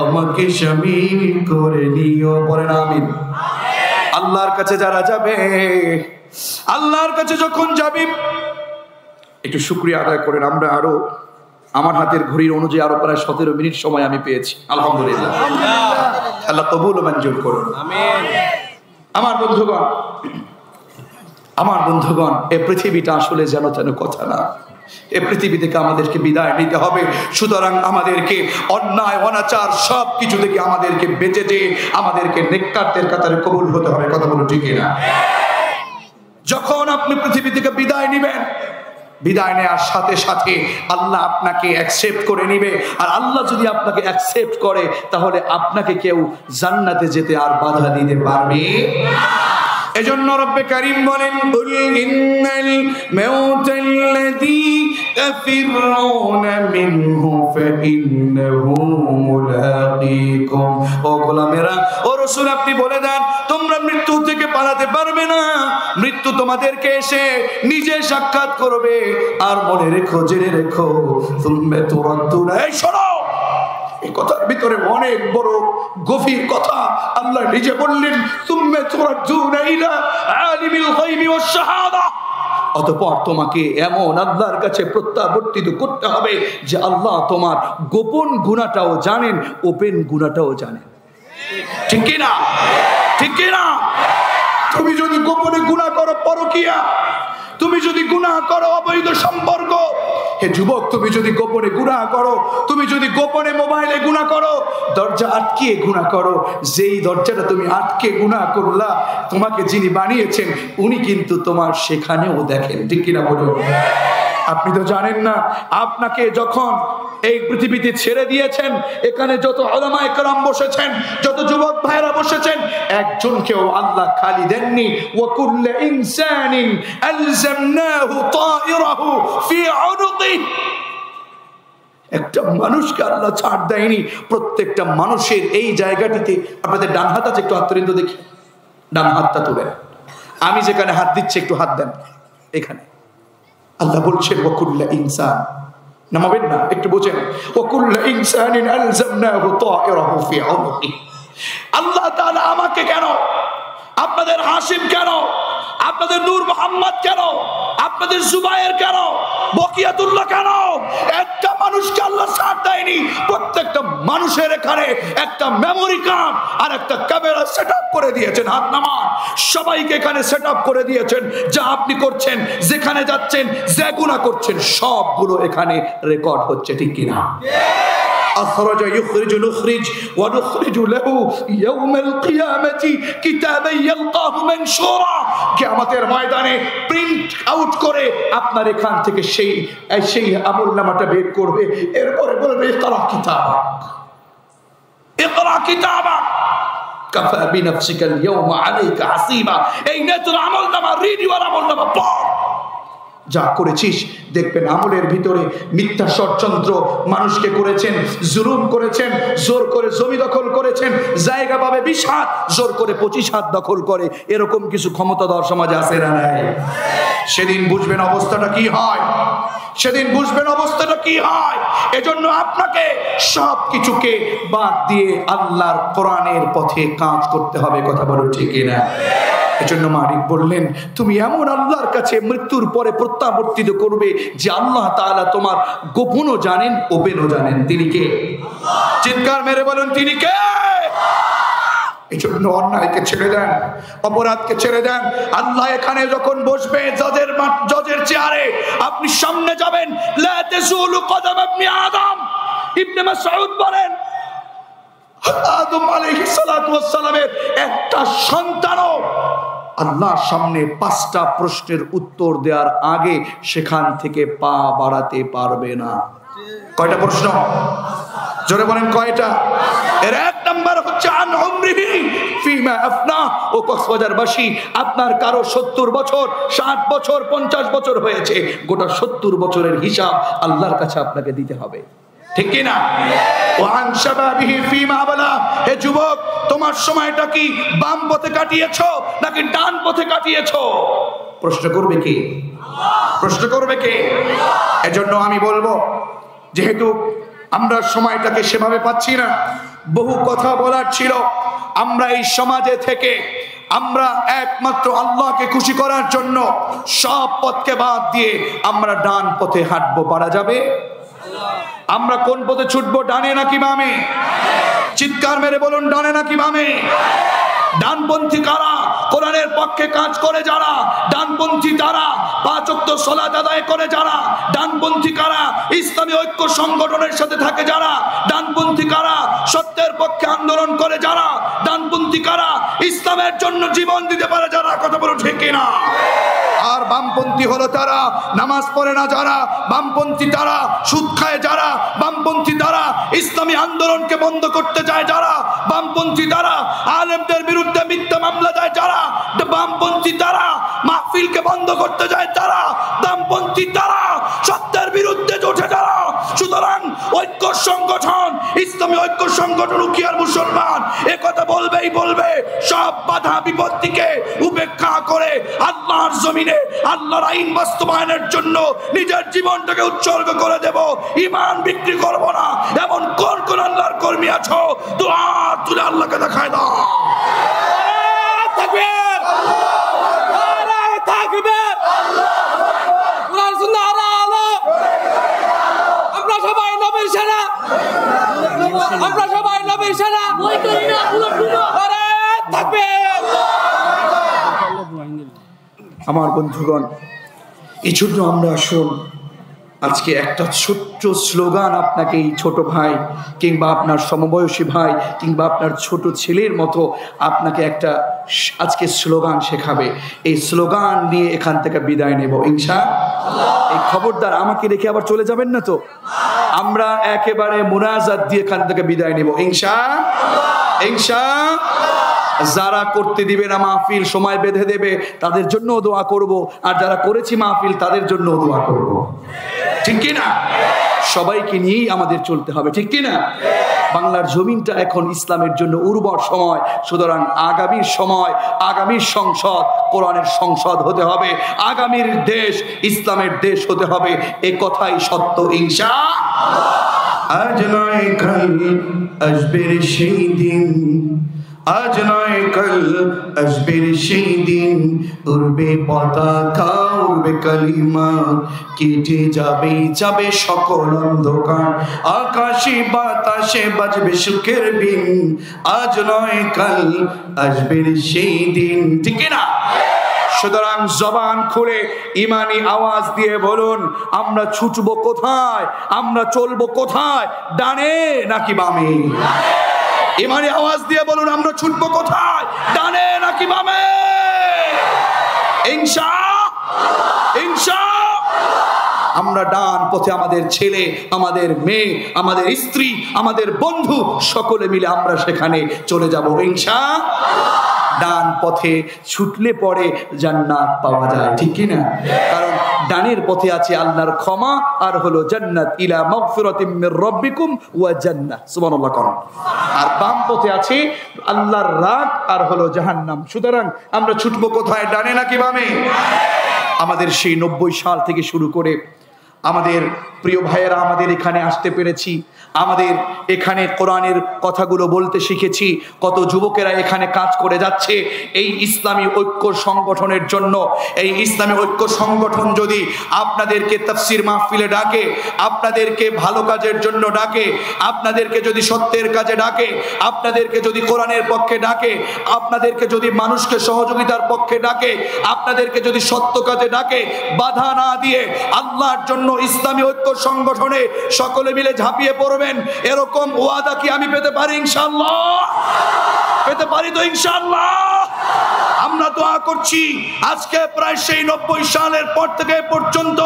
আমাকে শামিল করে নিও, বলেন আমিন। আল্লাহর কাছে যারা যাবে, আল্লাহর কাছে যখন যাবে, একটু শুকরিয়া আদায় করেন। আমরা আরো, আমার হাতের ঘড়ির অনুযায়ী আরো প্রায় 17 মিনিট সময় আমি পেয়েছি, আলহামদুলিল্লাহ। আল্লাহ কবুল ও মঞ্জুর করুন, আমিন। আমার বন্ধুগণ, এই পৃথিবীটা আসলে যেন তেন কথা না। এই পৃথিবী থেকে আমাদেরকে বিদায় নিতে হবে। সুতরাং আমাদেরকে অন্যায় অনাচার সব কিছু থেকে আমাদেরকে বেঁচে যেয়ে আমাদেরকে নেককারদের কাতারে কবুল হতে হবে। কথা বলো ঠিক না? যখন আপনি পৃথিবী থেকে বিদায় নিবেন, বিদায় নেওয়ার সাথে সাথে আল্লাহ আপনাকে অ্যাকসেপ্ট করে নিবে। আর আল্লাহ যদি আপনাকে অ্যাকসেপ্ট করে, তাহলে আপনাকে কেউ জান্নাতে যেতে আর বাধা দিতে পারবে না। এজন্য রব্বে কারীম বলেন, কুল ইন্নাল মাউতাল্লাযী তাফিরুনা মিনহু ফাইন্নাহু মুলাকীকুম। ও গোলামেরা, ও রাসূল আপনি বলে দেন, তোমরা মৃত্যু থেকে পালাতে পারবে না। মৃত্যু তোমাদেরকে এসে নিজে সাক্ষাৎ করবে। আর মনে রেখো, জেনে রেখো, সুম্মা তুরাদ্দুনা। এই শোনো, এই কথার ভিতরে অনেক বড় গভীর কথা। আল্লাহ নিজে বললেন, সুম্মা তুরাদ্দুনা ইলা আলিমিল গায়বি ওয়াশ শাহাদা। অতঃপর তোমাকে এমন আল্লাহর কাছে প্রত্যাবর্তিত করতে হবে যে আল্লাহ তোমার গোপন গুনাহটাও জানেন, ওপেন গুনাহটাও জানেন। ঠিক কি না? ঠিক কি না? তুমি যদি গোপনে গুনাহ করো পরকিয়া, তুমি যদি গুনাহ করো অবৈধ সম্পর্ক, হে যুবক, তুমি যদি গোপনে গুনাহ করো, তুমি যদি গোপনে মোবাইলে গুনাহ করো, দরজা আটকিয়ে গুনাহ করো, যেই দরজাটা তুমি আটকে গুনাহ করলা, তোমাকে যিনি বানিয়েছেন উনি কিন্তু তোমার সেখানেও দেখেন। ঠিক কিনা বলুন? আপনি তো জানেন না, আপনাকে যখন এই পৃথিবীতে ছেড়ে দিয়েছেন, এখানে যত উলামা ইকরাম বসেছেন, যত যুবক ভাইরা বসেছেন, একজনকেও আল্লাহ খালি দেননি। ওয়া কুল্লু ইনসানিন আলজামনাহু তায়রাহু ফি উনুকি। একটা মানুষকে আল্লাহ ছাড় দেয়নি। প্রত্যেকটা মানুষের এই জায়গাটিতে, আপনাদের ডান হাত আছে, একটু হাত তুলেন তো দেখি, ডান হাতটা তুলেন। আমি যেখানে হাত দিচ্ছি একটু হাত দেন এখানে। আল্লাহ বলছেন, ওয়া কুল্লু ইনসান, নামাবেন না, একটু বোঝেন। ওয়া কুল্লু ইনসানিন আলজামনাহু তায়রাহু ফি উনুকি। আল্লাহ তাআলা আমাকে কেন, আপনাদের হাশিম কেন, আপনাদের নূর মোহাম্মদ কেন, আপনাদের জুবায়ের কেন, বকিয়াতুল্লাহ কেন, একটা মানুষকে আল্লাহ ছাড় দেয়নি। প্রত্যেকটা মানুষের এখানে একটা মেমোরি কার্ড আর একটা ক্যামেরা সেটআপ করে দিয়েছেন। হাত নামান। সবাইকে এখানে সেটআপ করে দিয়েছেন। যা আপনি করছেন, যেখানে যাচ্ছেন, যে গুনাহ করছেন, সবগুলো এখানে রেকর্ড হচ্ছে। ঠিক কিনা? أخرج يخرج نخرج ونخرج له يوم القيامة كتابا يلقاه منشورا। কিয়ামতের ময়দানে প্রিন্ট আউট করে আপনার এখান থেকে সেই আমলনামাটা বের করবে। এরপরে বলবে, ইকরা কিতাবাক, ইকরা কিতাবাক কাফা বিনাফসিকা আল-ইয়াওমা আলাইকা হাসিবা। এই নেত্র আমলনামা, রিডিওর আমলনামা পড়। যা করেছিস দেখবেন আমলের ভিতরে মিথ্যা ষড়যন্ত্র, মানুষকে করেছেন, জুলুম করেছেন, জোর করে জমি দখল করেছেন, জায়গা পাবে 20 হাত, জোর করে 25 হাত দখল করে, এরকম কিছু ক্ষমতাধর সমাজে আছে না নাই? সেদিন বুঝবেন অবস্থাটা কি হয়, সেদিন বুঝবেন অবস্থাটা কি হয়। এজন্য আপনাকে সব কিছুকে বাদ দিয়ে আল্লাহর কোরআনের পথে কাজ করতে হবে। কথা বলো ঠিক কিনা? এজন্য মালিক বললেন, তুমি এমন আল্লাহর কাছে মৃত্যুর পরে প্রত্যাবর্তিত করবে যে আল্লাহ তাআলা তোমার গোপনও জানেন, ওপেনও জানেন। তিনি কে? চিৎকার মেরে বলুন, তিনি কে? এই জন্য অন্যায়কে ছেড়ে দেন, অপরাধকে ছেড়ে দেন। আল্লাহ এখানে যখন বসবে জজের চেয়ারে, আপনি সামনে যাবেন, লা তাজুলু কদম ইবনে আদম। ইবনে মাসউদ বলেন, আদম আলাইহিস সালাতু ওয়াস সালামের একটা সন্তানও আল্লাহর সামনে 5টা প্রশ্নের উত্তর দেওয়ার আগে সেখান থেকে পা বাড়াতে পারবে না। কয়টা প্রশ্ন? জোরে বলেন, কয়টা? এর এক নাম্বার হচ্ছে আন উমরিহি ফিমা আফনা। ও কক্সবাজারবাসী, আপনার কারো 70 বছর, 60 বছর, 50 বছর হয়েছে, গোটা 70 বছরের হিসাব আল্লাহর কাছে আপনাকে দিতে হবে, ঠিক কি না? ওয়ান শাবাবিহি ফিমা আবলা। হে যুবক, তোমার সময়টা কি বাম পথে কাটিয়েছো নাকি ডান পথে কাটিয়েছো? প্রশ্ন করবে কে? প্রশ্ন করবে কে? এজন্য আমি বলবো, যেহেতু আমরা সময়টাকে সেভাবে পাচ্ছি না, বহু কথা বলার ছিল, আমরা এই সমাজে থেকে আমরা একমাত্র আল্লাহকে খুশি করার জন্য সব পথকে বাদ দিয়ে আমরা ডান পথে হাঁটবো। পারা যাবে? আমরা কোন পথে ছুটবো, ডানে নাকি বামে? চিৎকার মেরে বলুন, ডানে নাকি বামে? ডানপন্থী কারা? কোরআনের পক্ষে কাজ করে যারা। ডানপন্থী তারা 5 ওয়াক্ত সালাত আদায় করে যারা। ডানপন্থী কারা? ইসলামী ঐক্য সংগঠনের সাথে থাকে যারা। ডানপন্থী কারা? সত্যের পক্ষে আন্দোলন করে যারা। ডানপন্থী কারা? ইসলামের জন্য জীবন দিতে পারে যারা। কথা বলো ঠিক কিনা? আর বামপন্থী হলো তারা নামাজ পড়ে না যারা, বামপন্থী তারা সুদ খায় যারা, বামপন্থী তারা ইসলামী আন্দোলনকে বন্ধ করতে চায় যারা, বামপন্থী তারা আলেমদের বিরুদ্ধে মিথ্যা মামলা দেয় যারা, বামপন্থী তারা মাহফিলকে বন্ধ করতে যায় তারা, বামপন্থী তারা সত্যের বিরুদ্ধে ওঠে যারা। সুতরাং ঐক্য সংগঠন, ইসলামী ঐক্য সংগঠন উকিয়ার মুসলমান এ কথা বলবেই বলবে, সব বাধা বিপত্তিকে উপেক্ষা করে আল্লাহর জমিনে আল্লাহর আইন বাস্তবায়নের জন্য নিজের জীবনটাকে উৎসর্গ করে দেব। ঈমান বিক্রি করব না। এমন কোন কোন আল্লাহর কর্মী আছো, দুআ তুলে আল্লাহকে দেখায় দাও। তাকবীর, নারে তাকবীর, কুরআন সুন্নাহ আলো। আমরা সবাই নবীর সেনা, আমরা সবাই নবীর সেনা। বই করি না, নারে তাকবীর। আমার বন্ধুগণ, এই জন্য আমরা আসুন আজকে একটা ছোট্ট স্লোগান আপনাকে, এই ছোট ভাই কিংবা আপনার সমবয়সী ভাই কিংবা আপনার ছোট ছেলের মতো আপনাকে একটা আজকে স্লোগান শেখাবে। এই স্লোগান নিয়ে এখান থেকে বিদায় নেব ইনশাআল্লাহ। এই খবরদার আমাকে রেখে আবার চলে যাবেন না তো। আমরা একেবারে মুনাজাত দিয়ে এখান থেকে বিদায় নেব ইনশাআল্লাহ। ইনশাআল্লাহ। যারা করতে দিবে না মাহফিল, সময় বেঁধে দেবে, তাদের জন্য দোয়া করব, আর যারা করেছি মাহফিল তাদের জন্য দোয়া করব, ঠিক কি না? সবাইকে নিয়েই আমাদের চলতে হবে, ঠিক কি না? বাংলার জমিনটা এখন ইসলামের জন্য উর্বর সময়। সুতরাং আগামীর সময়, আগামীর সংসদ কোরআনের সংসদ হতে হবে, আগামীর দেশ ইসলামের দেশ হতে হবে। এ কথাই সত্য ইনশাআল্লাহ। আজ নয় কাল আসবে সেই দিন, আজ নয় কাল আসবে সেই দিন, উড়বে পতাকা, উড়বে কালিমা, কেটে যাবে যাবে সকল অন্ধকার, আকাশে বাতাসে বাজবে সুখের বিন। আজ নয় কাল আসবে সেই দিন, ঠিক না? সুতরাং জবান খুলে ইমানি আওয়াজ দিয়ে বলুন, আমরা ছুটবো কোথায়, আমরা চলবো কোথায়, ডানে নাকি বামে? ইমানি আওয়াজ দিয়ে বলুন, আমরা ছুটবো কোথায়, ডানে নাকি বামে? ইনশাআল্লাহ, ইনশাআল্লাহ। আমরা ডান পথে আমাদের ছেলে, আমাদের মেয়ে, আমাদের স্ত্রী, আমাদের বন্ধু সকলে মিলে আমরা সেখানে চলে যাব ইনশাআল্লাহ। ডান পথে ছুটলে পরে জান্নাত পাওয়া যায়, ঠিক কি না? কারণ ডানের পথে আছে আল্লাহর ক্ষমা আর হলো জান্নাত, ইলা মাগফিরাতিম মির রাব্বিকুম ওয়া জান্নাহ, সুবহানাল্লাহ। আর বাম পথে আছে আল্লাহর রাগ আর হলো জাহান্নাম। সুতরাং আমরা ছুটবো কোথায়, ডানে নাকি বামে? আমাদের সেই 90 সাল থেকে শুরু করে আমাদের প্রিয় ভাইয়েরা আমাদের এখানে আসতে পেরেছি, আমাদের এখানে কোরআনের কথাগুলো বলতে শিখেছি, কত যুবকেরা এখানে কাজ করে যাচ্ছে এই ইসলামী ঐক্য সংগঠনের জন্য। এই ইসলামী ঐক্য সংগঠন যদি আপনাদেরকে তাফসীর মাহফিলে ডাকে, আপনাদেরকে ভালো কাজের জন্য ডাকে, আপনাদেরকে যদি সত্যের কাজে ডাকে, আপনাদেরকে যদি কোরআনের পক্ষে ডাকে, আপনাদেরকে যদি মানুষকে সহযোগিতার পক্ষে ডাকে, আপনাদেরকে যদি সত্য কাজে ডাকে, বাধা না দিয়ে আল্লাহর জন্য ইসলামী ঐক্য সংগঠনে সকলে মিলে ঝাঁপিয়ে পড়বেন, এরকম ওয়াদা কি আমি পেতে পারি ইনশাআল্লাহ? পেতে পারি তো ইনশাআল্লাহ? আমরা দোয়া করছি আজকে প্রায় সেই 90 সালের পর থেকে পর্যন্ত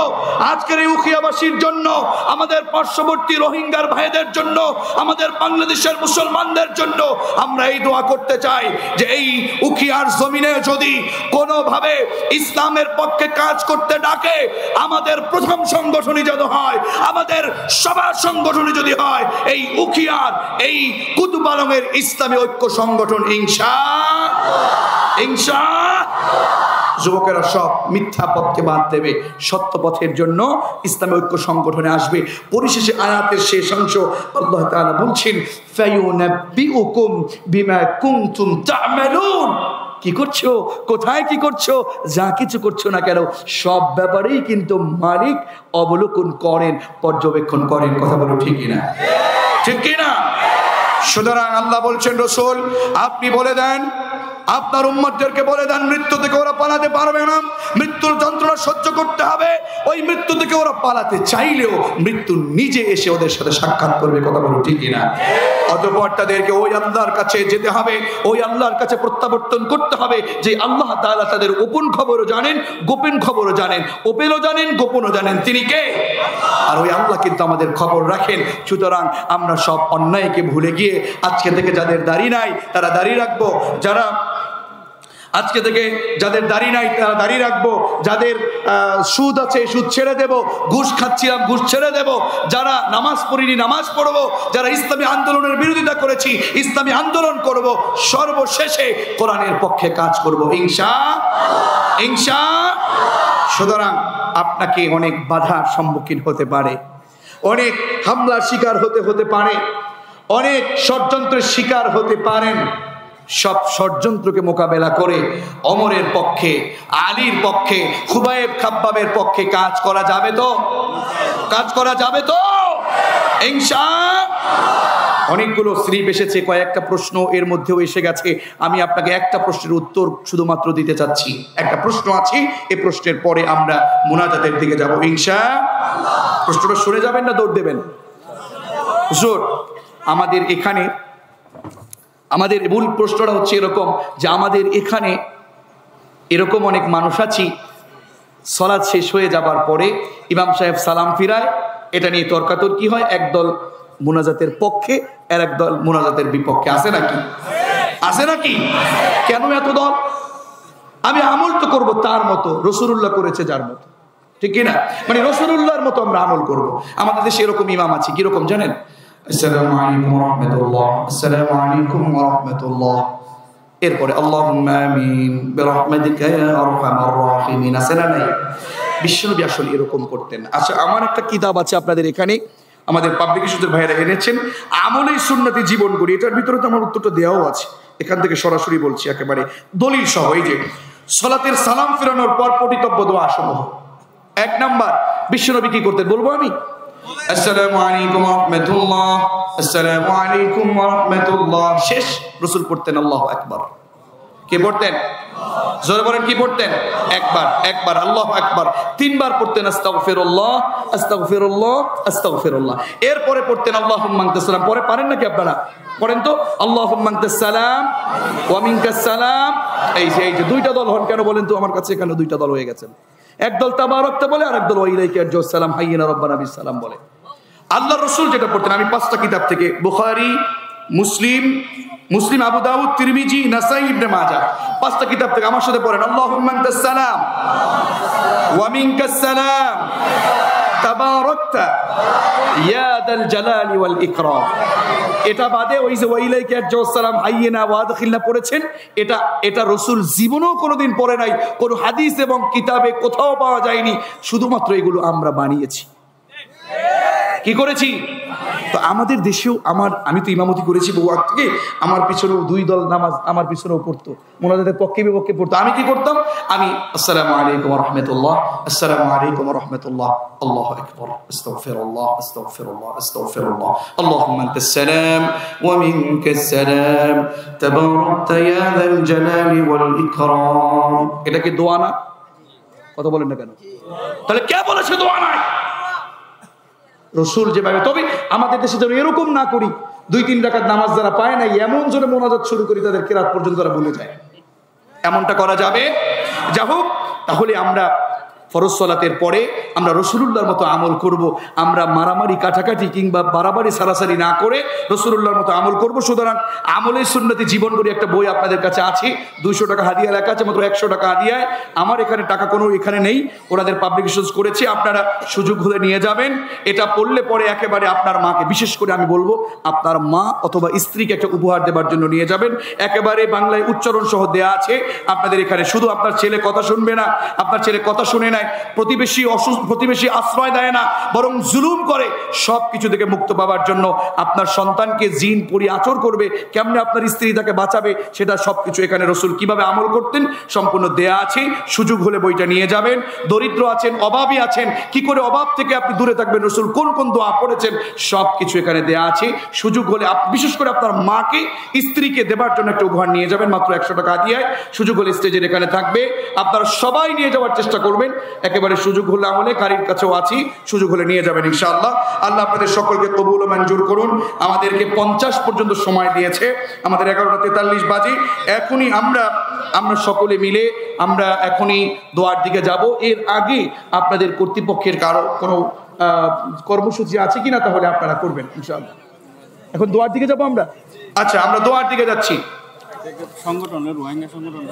আজকের এই উখিয়াবাসীর জন্য, আমাদের পার্শ্ববর্তী রোহিঙ্গার ভাইদের জন্য, আমাদের বাংলাদেশের মুসলমানদের জন্য আমরা এই দোয়া করতে চাই যে এই উখিয়ার জমিনে যদি কোনোভাবে ইসলামের পক্ষে কাজ করতে ডাকে, আমাদের প্রথম সংগঠনই যদি হয়, আমাদের সবার সংগঠনই যদি হয় এই উখিয়ার, এই কুতুব আলমের ইসলামী ঐক্য সংগঠন যুবকেরা সব মিথ্যা পথকে বাদ দেবে, সত্য পথের জন্য ইসলামী ঐক্য সংগঠনে আসবে। পরিশেষে আয়াতের শেষ অংশ আল্লাহ তাআলা বলছেন ফায়ুনাব্বিউকুম বিমা কুনতুম তা'মালুন। কি করছো, কোথায় কি করছো, যা কিছু করছো না কেন, সব ব্যাপারেই কিন্তু মালিক অবলোকন করেন, পর্যবেক্ষণ করেন। কথা বলো ঠিক কিনা? ঠিক কিনা? সুতরাং আল্লাহ বলছেন, রাসূল আপনি বলে দেন, আপনার উম্মতদেরকে বলে দেন, মৃত্যু থেকে ওরা পালাতে পারবে না, মৃত্যুর যন্ত্রণা সহ্য করতে হবে। ওই মৃত্যু থেকে ওরা পালাতে চাইলেও মৃত্যু নিজে এসে ওদের সাথে সাক্ষাৎ করবে। কথা বলো ঠিক কিনা? অতঃপর তাদেরকে ওই আল্লাহর কাছে যেতে হবে, ওই আল্লাহর কাছে প্রত্যাবর্তন করতে হবে যে আল্লাহ তাআলা তাদের গোপন খবরও জানেন, গোপন খবরও জানেন, ওপেনও জানেন, গোপনও জানেন। তিনি কে? আর ওই আল্লাহ কিন্তু আমাদের খবর রাখেন। সুতরাং আমরা সব অন্যায়কে ভুলে গিয়ে আজকে থেকে যাদের দাড়ি নাই তারা দাড়ি রাখবো, যারা আজকে থেকে যাদের দাড়ি নাই তারা দাড়ি রাখবো, যাদের সুদ আছে সুদ ছেড়ে দেব, ঘুষ খাচ্ছিলাম ঘুষ ছেড়ে দেব, যারা নামাজ পড়িনি নামাজ পড়বো, যারা ইসলামী আন্দোলনের বিরোধিতা করেছি ইসলামী আন্দোলন করব, সর্বশেষে কোরআনের পক্ষে কাজ করব ইনশাআল্লাহ। সুতরাং আপনাকে অনেক বাধার সম্মুখীন হতে পারে, অনেক হামলার শিকার হতে পারে, অনেক ষড়যন্ত্রের শিকার হতে পারেন। সব ষড়যন্ত্রকে মোকাবেলা করে ওমরের পক্ষে, আলীর পক্ষে, খুবাইব খাব্বাবের পক্ষে কাজ করা যাবে তো? কাজ করা যাবে তো ইনশাআল্লাহ? অনেকগুলো স্লিপ এসেছে, কয়েকটা প্রশ্ন এর মধ্যেও এসে গেছে। আমি আপনাকে একটা প্রশ্নের উত্তর শুধুমাত্র দিতে চাচ্ছি। একটা প্রশ্ন আছে, এই প্রশ্নের পরে আমরা মুনাজাতের দিকে যাব ইনশাআল্লাহ। প্রশ্নটা শুনে যাবেন না দৌড় দেবেন? হুজুর, আমাদের এখানে আমাদের মূল প্রশ্নটা হচ্ছে এরকম যে আমাদের এখানে এরকম অনেক মানুষ আছি, সালাত শেষ হয়ে যাবার পরে ইমাম সাহেব সালাম ফিরায়, এটা নিয়ে তর্কাতর্কি হয়, একদল মুনাজাতের পক্ষে আর একদল মুনাজাতের বিপক্ষে। আছে নাকি? আছে নাকি? কেন এত দল? আমি আমল তো করবো তার মতো, রাসূলুল্লাহ করেছে যার মতো, ঠিক কিনা? মানে রাসূলুল্লাহর মতো আমরা আমল করব। আমাদের দেশে এরকম ইমাম আছে, কিরকম জানেন? আসসালামু আলাইকুম ওয়া রাহমাতুল্লাহ, আসসালামু আলাইকুম ওয়া রাহমাতুল্লাহ, এরপরে আল্লাহুম্মা আমিন বিরহমাতিকা ইয়া আরহামার রাহিমিন। আছে না নাই? বিশ্বনবী আসলে এরকম করতেন। আচ্ছা, আমার একটা কিতাব আছে আপনাদের এখানে, আমাদের পাবলিকেশনের ভাইয়েরা এনেছেন, আমলে সুন্নতি জীবন করি। এটার ভিতরে তো আমার উত্তরটা দেওয়াও আছে, এখান থেকে সরাসরি বলছি একেবারে দলিল সহ। এই যে সালাতের সালাম ফেরানোর পর পঠিতব্য দোয়া সমূহ। 1 নাম্বার, বিশ্বনবী কি করতেন বলবো আমি? আসসালামু আলাইকুম ওয়া রাহমাতুল্লাহ, আসসালামু আলাইকুম ওয়া রাহমাতুল্লাহ, শেষ রাসূল পড়তেন আল্লাহু আকবার। কে পড়তেন? জোরে বলেন, কি পড়তেন? একবার আল্লাহু আকবার। 3 বার পড়তেন আস্তাগফিরুল্লাহ আস্তাগফিরুল্লাহ আস্তাগফিরুল্লাহ। এরপরে পড়তেন আল্লাহুম্মা আনতাস সালাম। পরে পারেন নাকি আপনারা? পড়েন তো, আল্লাহুম্মা আনতাস সালাম ওয়া মিনকাস সালাম। এই যে 2টা দল হন কেন বলেন তো? আমার কাছে এখানে 2টা দল হয়ে গেছেন। একদল তাবারাকতা বলে, আর একদল ওয়া ইলাইকা আরজুস সালাম হাইয়িনা রাব্বানা বিস সালাম বলে। আল্লাহর রাসূল যেটা পড়তেন, আমি 5টা কিতাব থেকে, বুখারী, মুসলিম, আবু দাউদ, তিরমিজি, নাসাই, ইবনে মাজাহ, 5টা কিতাব থেকে আমার সাথে পড়েন আল্লাহুম্মা আনতাস সালাম ওয়া মিনকাস সালাম তাবারাকতা ইয়া দাল জালালি ওয়াল ইকরাম। এটা বাদে ওই যে ওয়া ইলাইকা আরজুস সালাম হাইয়িনা ওয়া আদখিলনা পড়েছেন, এটা রাসূল জীবনেও কোনোদিন পড়ে নাই, কোনো হাদিস এবং কিতাবে কোথাও পাওয়া যায়নি। শুধুমাত্র এগুলো আমরা বানিয়েছি। কি করেছি? তো আমাদের দেশেও আমি তো ইমামতি করেছি বহু আগ থেকে, আমার পিছনেও 2 দল নামাজ আমার পিছনেও পড়তো, মোনাজাতের পক্ষে বিপক্ষে পড়তো। আমি কি করতাম? আমি আসসালামু আলাইকুম ওয়া রাহমাতুল্লাহ, আসসালামু আলাইকুম ওয়া রাহমাতুল্লাহ, আল্লাহু আকবার, আস্তাগফিরুল্লাহ, আস্তাগফিরুল্লাহ, আস্তাগফিরুল্লাহ, আল্লাহুম্মা আনতাস সালাম ওয়া মিনকাস সালাম, তাবারাকতা ইয়া যাল জালালি ওয়াল ইকরাম। এটা কি দোয়া না? কথা বলেন না কেন? তাহলে কে বলেছে দোয়া নাই? রসুল যেভাবে। তবে আমাদের দেশে যেন এরকম না করি, 2-3 রাকাত নামাজ যারা পায় না এমন জোরে মোনাজাত শুরু করি তাদের কেরাত পর্যন্ত তারা ভুলে যায়। এমনটা করা যাবে? যা হোক, তাহলে আমরা ফরজ সালাতের পরে আমরা রাসূলুল্লাহর মতো আমল করব। আমরা মারামারি কাটাকাটি কিংবা বাড়াবাড়ি সারাসারি না করে রাসূলুল্লাহর মতো আমল করব। সুতরাং আমলের সুন্নতি জীবন বলে একটা বই আপনাদের কাছে আছে, 200 টাকা হাদিয়া লেখা আছে, মাত্র 100 টাকা হাদিয়ায়। আমার এখানে টাকা কোনো এখানে নেই, ওনাদের পাবলিকেশনস করেছি, আপনারা সুযোগ হলে নিয়ে যাবেন। এটা পড়লে পরে একেবারে আপনার মাকে, বিশেষ করে আমি বলবো আপনার মা অথবা স্ত্রীকে একটা উপহার দেবার জন্য নিয়ে যাবেন। একেবারে বাংলায় উচ্চারণ সহ দেয়া আছে আপনাদের এখানে। শুধু আপনার ছেলে কথা শুনবে না, আপনার ছেলে কথা শুনে নাই, প্রতিবেশী আশ্রয় দেয় না, বরং জুলুম করে, সব কিছু থেকে মুক্ত পাওয়ার জন্য আপনার সন্তানকে জিন পরি আচর করবে, কেমনে আপনার স্ত্রী তাকে বাঁচাবে, সেটা সবকিছু এখানে রসুল কিভাবে আমল করতেন সম্পূর্ণ দেয়া আছে। সুযোগ হলে বইটা নিয়ে যাবেন। দরিদ্র আছেন, অভাবী আছেন, কি করে অভাব থেকে আপনি দূরে থাকবেন, রসুল কোন কোন দোয়া পড়েছেন, সব কিছু এখানে দেয়া আছে। সুযোগ হলে বিশেষ করে আপনার মাকে, স্ত্রীকে দেবার জন্য একটা উপহার নিয়ে যাবেন, মাত্র 100 টাকা দিয়ে। সুযোগ হলে স্টেজের এখানে থাকবে, আপনারা সবাই নিয়ে যাওয়ার চেষ্টা করবেন। একেবারে সুযোগ হলে আমলে কারির কাছেও আছি, সুযোগ হলে নিয়ে যাবেন ইনশাআল্লাহ। আল্লাহ আপনাদের সকলকে কবুল ও মঞ্জুর করুন। আমাদেরকে 50 পর্যন্ত সময় দিয়েছে, আমাদের 11:43 বাজে। এখনই আমরা সকলে মিলে আমরা এখনই দোয়ার দিকে যাব। এর আগে আপনাদের কর্তৃপক্ষের কারো কোনো কর্মসূচি আছে কিনা তাহলে আপনারা করবেন ইনশাআল্লাহ। এখন দোয়ার দিকে যাব আমরা। আচ্ছা, আমরা দোয়ার দিকে যাচ্ছি। সংগঠনের রোহিঙ্গা সংগঠন,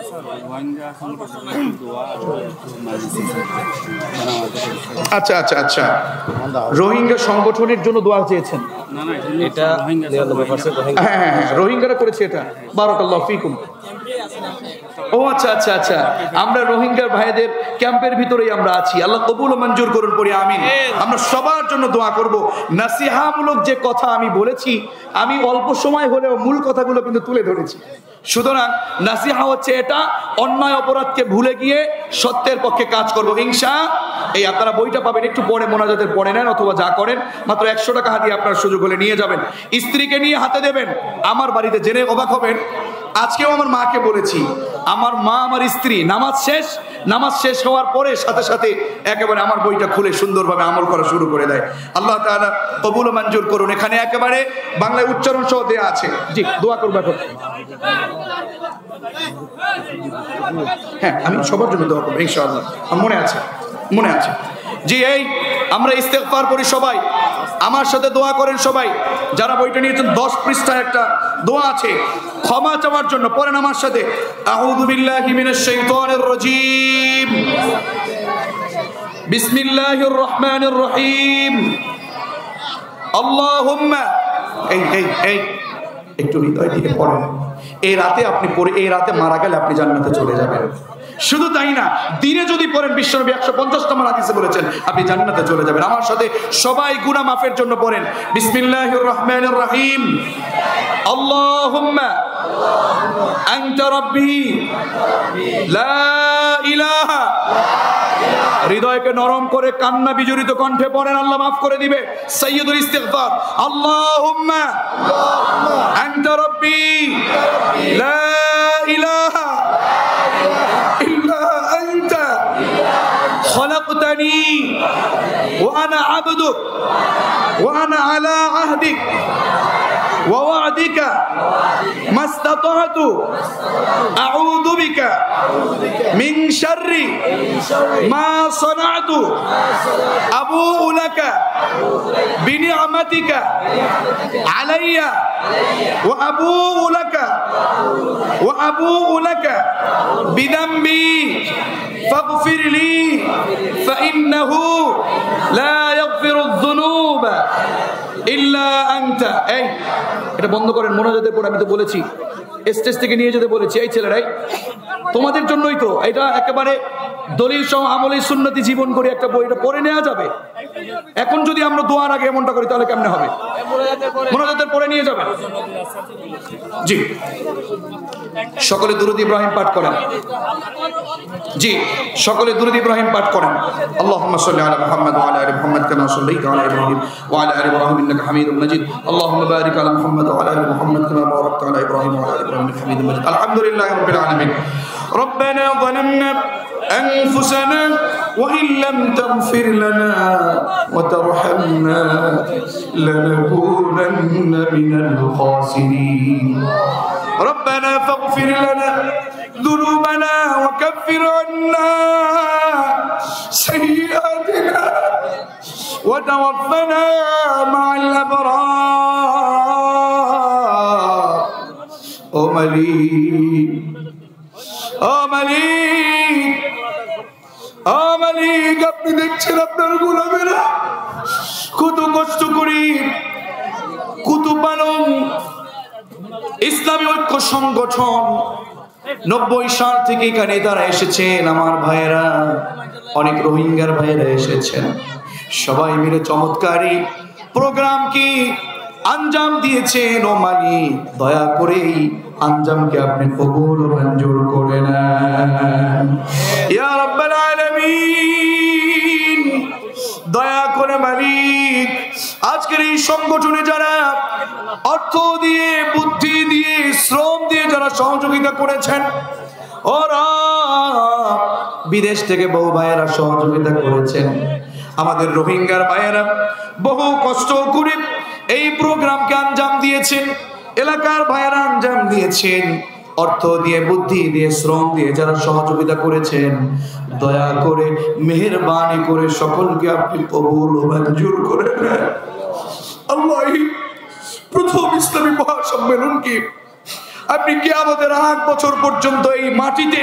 আচ্ছা আচ্ছা আচ্ছা, রোহিঙ্গা সংগঠনের জন্য দোয়া চেয়েছেন? না না, এটা হ্যাঁ, রোহিঙ্গারা করেছে এটা। বারাকাল্লাহু ফিকুম। ও আচ্ছা আচ্ছা আচ্ছা, আমরা রোহিঙ্গার ভাইদের ক্যাম্পের ভিতরেই আমরা আছি। আল্লাহ কবুল ও মঞ্জুর করুন, পড়ি আমিন। আমরা সবার জন্য দোয়া করব। নাসিহামূলক যে কথা আমি বলেছি, আমি অল্প সময় হলেও মূল কথাগুলো কিন্তু তুলে ধরেছি। সুতরাং নাসিহা হচ্ছে এটা, অন্যায় অপরাধকে ভুলে গিয়ে সত্যের পক্ষে কাজ করব এই আপনারা বইটা পাবেন, একটু পরে মোনাজাতের পরে নেন অথবা যা করেন, মাত্র 100 টাকা হাতিয়ে আপনার সুযোগ হলে নিয়ে যাবেন। স্ত্রীকে নিয়ে হাতে দেবেন। আমার বাড়িতে জেনে অবাক হবেন, আজকেও আমার মাকে বলেছি, আমার মা আমার স্ত্রী নামাজ শেষ হওয়ার পরে সাথে সাথে একেবারে আমার বইটা খুলে সুন্দরভাবে আমল করা শুরু করে দেয়। আল্লাহ তাআলা কবুল ও মঞ্জুর করুন। এখানে একেবারে বাংলায় উচ্চারণ সহ দেয়া আছে। জি, দোয়া করব এখন। হ্যাঁ, আমি সবার জন্য দোয়া করবো ইনশাআল্লাহ, মনে আছে। জি, এই আমরা ইস্তেগফার করি সবাই, আমার সাথে দোয়া করেন সবাই। যারা বইটা নিয়েছেন 10 পৃষ্ঠায় একটা দোয়া আছে ক্ষমা চাওয়ার জন্য, পড়েন আমার সাথে। আউযু বিল্লাহি মিনাশ শাইতানির রাজীম, বিসমিল্লাহির রহমানির রহিম, আল্লাহুম্মা। এই একটু হৃদয় দিয়ে পড়েন। এই রাতে মারা গেলে আপনি জান্নাতে চলে যাবেন। শুধু তাই না, দিনে যদি পড়েন, বিশ্বনবী 150 নম্বর হাদিসে বলেছেন আপনি জান্নাতে চলে যাবেন। আমার সাথে সবাই গুনাহ মাফের জন্য পড়েন। বিসমিল্লাহির রহমানির রহিম, আল্লাহুম্মা আনতা রাব্বি লা ইলাহা। হৃদয়কে নরম করে কান্না বিজড়িত কণ্ঠে পড়েন, আল্লাহ মাফ করে দিবে। সাইয়্যিদুল ইস্তিগফার, আল্লাহুম্মা আনতা রাব্বি লা ইলাহা ইল্লা আনতা খলাকতানি ওয়া আনা আবদুক ওয়া আনা আলা আহদিক ওয়া ওয়া'দিকা মাস্তাতা'তু আউযু বিকা মিন শাররি মা সানা'তু আবু'ু লাকা বিনি'মাতিকা আলাইয়া ওয়া আবু'ু লাকা বিযামবি ফাগফির লি ফাইন্নাহু লা ইয়াগফিরুয যুনুবা ইল্লা আনতা। এই এটা বন্ধ করেন মোনাজাতের পর। আমি তো বলেছি স্টেজ থেকে নিয়ে যেতে বলেছি। এই ছেলেরাই তোমাদের জন্যই তো, এটা একেবারে দলিল সহ আমলি সুন্নতি জীবন করে একটা বইটা পড়ে নেওয়া যাবে। এখন যদি আমরা দোয়ার আগে এমনটা করি তাহলে কেমনে হবে? মোনাজাতের পরে নিয়ে যাবে। জি, সকলে দুরূদ ইব্রাহিম পাঠ করেন। জি, সকলে দুরূদ ইব্রাহিম পাঠ করেন। আল্লাহুম্মা সাল্লি আলা মুহাম্মাদ ওয়া আলা আলি মুহাম্মাদ কামা সাল্লাইতা আলা ইব্রাহিম ওয়া আলা আলি ইব্রাহিম ইন্নাকা হামিদুম মাজিদ। আল্লাহুম্মা বারিক আলা মুহাম্মাদ ওয়া আলা আলি মুহাম্মাদ কামা বারাকতা আলা ইব্রাহিম ওয়া আলা আলি ইব্রাহিম ইন্নাকা হামিদুম মাজিদ। আলহামদুলিল্লাহি রাব্বিল আলামিন। ربنا ظلمنا أنفسنا وإن لم تغفر لنا وترحمنا لنكونن من الخاسرين ربنا فاغفر لنا ذنوبنا وكفر عنا سيئاتنا وتوفنا مع الأبرار ও মালিক মালিক আপনি দেখছেন আপনার গোলামেরা কত কষ্ট করি কুতুব আলম ইসলামী ঐক্য সংগঠন 90 সাল থেকে এখানে তারা এসেছেন। আমার ভাইয়েরা, অনেক রোহিঙ্গার ভাইয়েরা এসেছেন। সবাই মিলে চমৎকারী প্রোগ্রাম কি আঞ্জাম দিয়েছেন। ও মালিক, দয়া করে আঞ্জামকে আপনি কবুল ও মঞ্জুর করে নেন ইয়া রাব্বাল আলামিন। দয়া করে মালিক, আজকের এই সংগঠনে যারা অর্থ দিয়ে, বুদ্ধি দিয়ে, শ্রম দিয়ে যারা সহযোগিতা করেছেন, ওরা বিদেশ থেকে বহু ভাইয়েরা সহযোগিতা করেছেন। আমাদের রোহিঙ্গার ভাইয়েরা বহু কষ্ট করে এই প্রোগ্রামকে আঞ্জাম দিয়েছেন। এলাকার ভাইয়েরা আঞ্জাম দিয়েছেন। অর্থ দিয়ে, বুদ্ধি দিয়ে, শ্রম দিয়ে যারা সহযোগিতা করেছেন, দয়া করে মেহেরবানি করে সকলকে আপনি কবুল ও মঞ্জুর করে নেন। আল্লাহ, প্রথম ইসলামী মহাসম্মেলনকে আপনি কিয়ামতের আগ বছর পর্যন্ত এই মাটিতে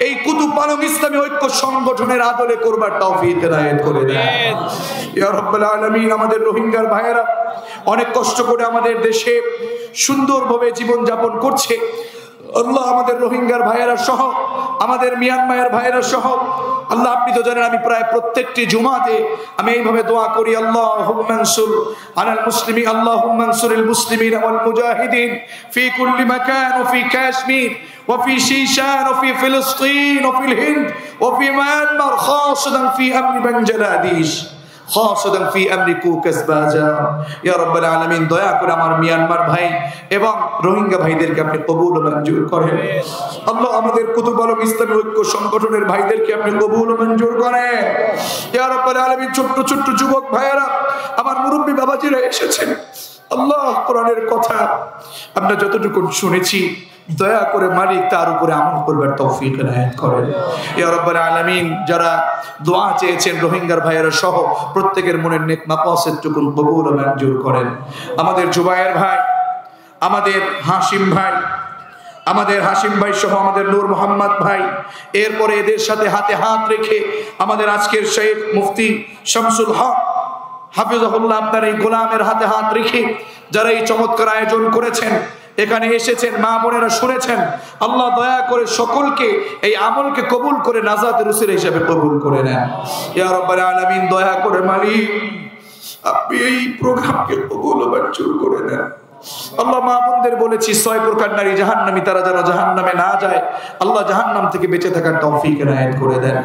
এই কুতুব আলম ইসলামী ঐক্য সংগঠনের আদলে করবার তৌফিক এনায়েত করে দেন ইয়া রাব্বাল আলামিন। আমাদের রোহিঙ্গার ভাইয়েরা অনেক কষ্ট করে আমাদের দেশে সুন্দরভাবে জীবন যাপন করছে। আল্লাহ, আমাদের রোহিঙ্গার ভাইয়েরা সহ, আমাদের মিয়ানমারের ভাইয়েরা সহ, আল্লাহ আপনি তো জানেন, আমি প্রায় প্রত্যেকটি জুমাতে আমি এইভাবে দোয়া করি, আল্লাহুম্মা আনসুর আলাল মুসলিমিন, আল্লাহুম্মা আনসুরিল মুসলিমিন ওয়াল মুজাহিদিন ফি কুল্লি মাকান ওয়া ফি কাশ্মীর ওয়া ফি শিশান ওয়া ফি ফিলিস্তিন ওয়া ফিল হিন্দ ওয়া ফি মিয়ানমার খাসাতান ফি আমরি বাংলাদেশ খাসাতান ফি আমরি কুকসবাজার ইয়া রাব্বাল আলামিন। দয়া করে আমার মিয়ানমার ভাই এবং রোহিঙ্গা ভাইদেরকে আপনি কবুল ও মঞ্জুর করেন। আল্লাহ, আমাদের কুতুব আলম ইসলামী ঐক্য সংগঠনের ভাইদেরকে আপনি কবুল ও মঞ্জুর করেন ইয়া রাব্বাল আলামিন। ছোট্ট ছোট্ট যুবক ভাইয়েরা, আমার মুরব্বী বাবাজিরা এসেছেন। আল্লাহ, কোরআনের কথা আমরা যতটুকু শুনেছি, দয়া করে মালিক তার উপরে আমল করবার তৌফিক এনায়েত করেন ইয়া রাব্বাল আলামিন। যারা দোয়া চেয়েছেন রোহিঙ্গার ভাইয়েরা সহ, প্রত্যেকের মনের নেক মাকাসিদটুকু কবুল ও মঞ্জুর করেন। আমাদের জুবায়ের ভাই, আমাদের হাশিম ভাই সহ আমাদের নূর মোহাম্মদ ভাই, এরপরে এদের সাথে হাতে হাত রেখে আমাদের আজকের শেখ মুফতি শামসুল হক হাফিজাহুল্লাহ, আপনার এই গোলামের হাতে হাত রেখে যারা এই চমৎকার আয়োজন করেছেন, এখানে এসেছেন, মা বোনেরা শুনেছেন, আল্লাহ দয়া করে সকলকে এই আমলকে কবুল করে নাজাতের উসিলা হিসেবে কবুল করে নেন ইয়া রাব্বাল আলামিন। দয়া করে মালিক আপনি এই প্রোগ্রামকে কবুল ও মঞ্জুর করে নেন। আল্লাহ, মা বোনদের বলেছি 6 প্রকার নারী জাহান্নামী, তারা যেন জাহান্নামে না যায়। আল্লাহ, জাহান্নাম থেকে বেঁচে থাকার তৌফিক এনায়েত করে দেন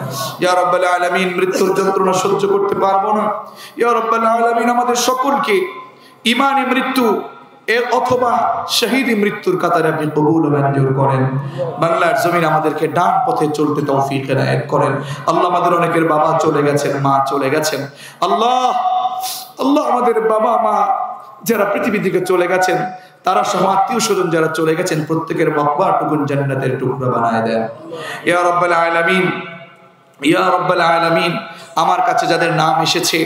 ইয়া রাব্বাল আলামিন। মৃত্যুর যন্ত্রণা সহ্য করতে পারবো না ইয়া রাব্বাল আলামিন। আমাদের সকলকে ঈমানি মৃত্যু এর অথবা শহীদ মৃত্যুর কাতারে আপনি কবুল ও মঞ্জুর করেন। বাংলার জমিন আমাদেরকে ডান পথে চলতে তৌফিক এনায়েত করেন। আল্লাহ, আমাদের অনেকের বাবা চলে গেছেন, মা চলে গেছেন। আল্লাহ, আমাদের বাবা মা যারা পৃথিবী থেকে চলে গেছেন, তারা সহ আত্মীয় স্বজন যারা চলে গেছেন, প্রত্যেকের মাগফিরাতুন জান্নাতের টুকরা বানায় দেন ইয়া রাব্বাল আলামিন। ইয়া রাব্বাল আলামিন, আমার কাছে যাদের নাম এসেছে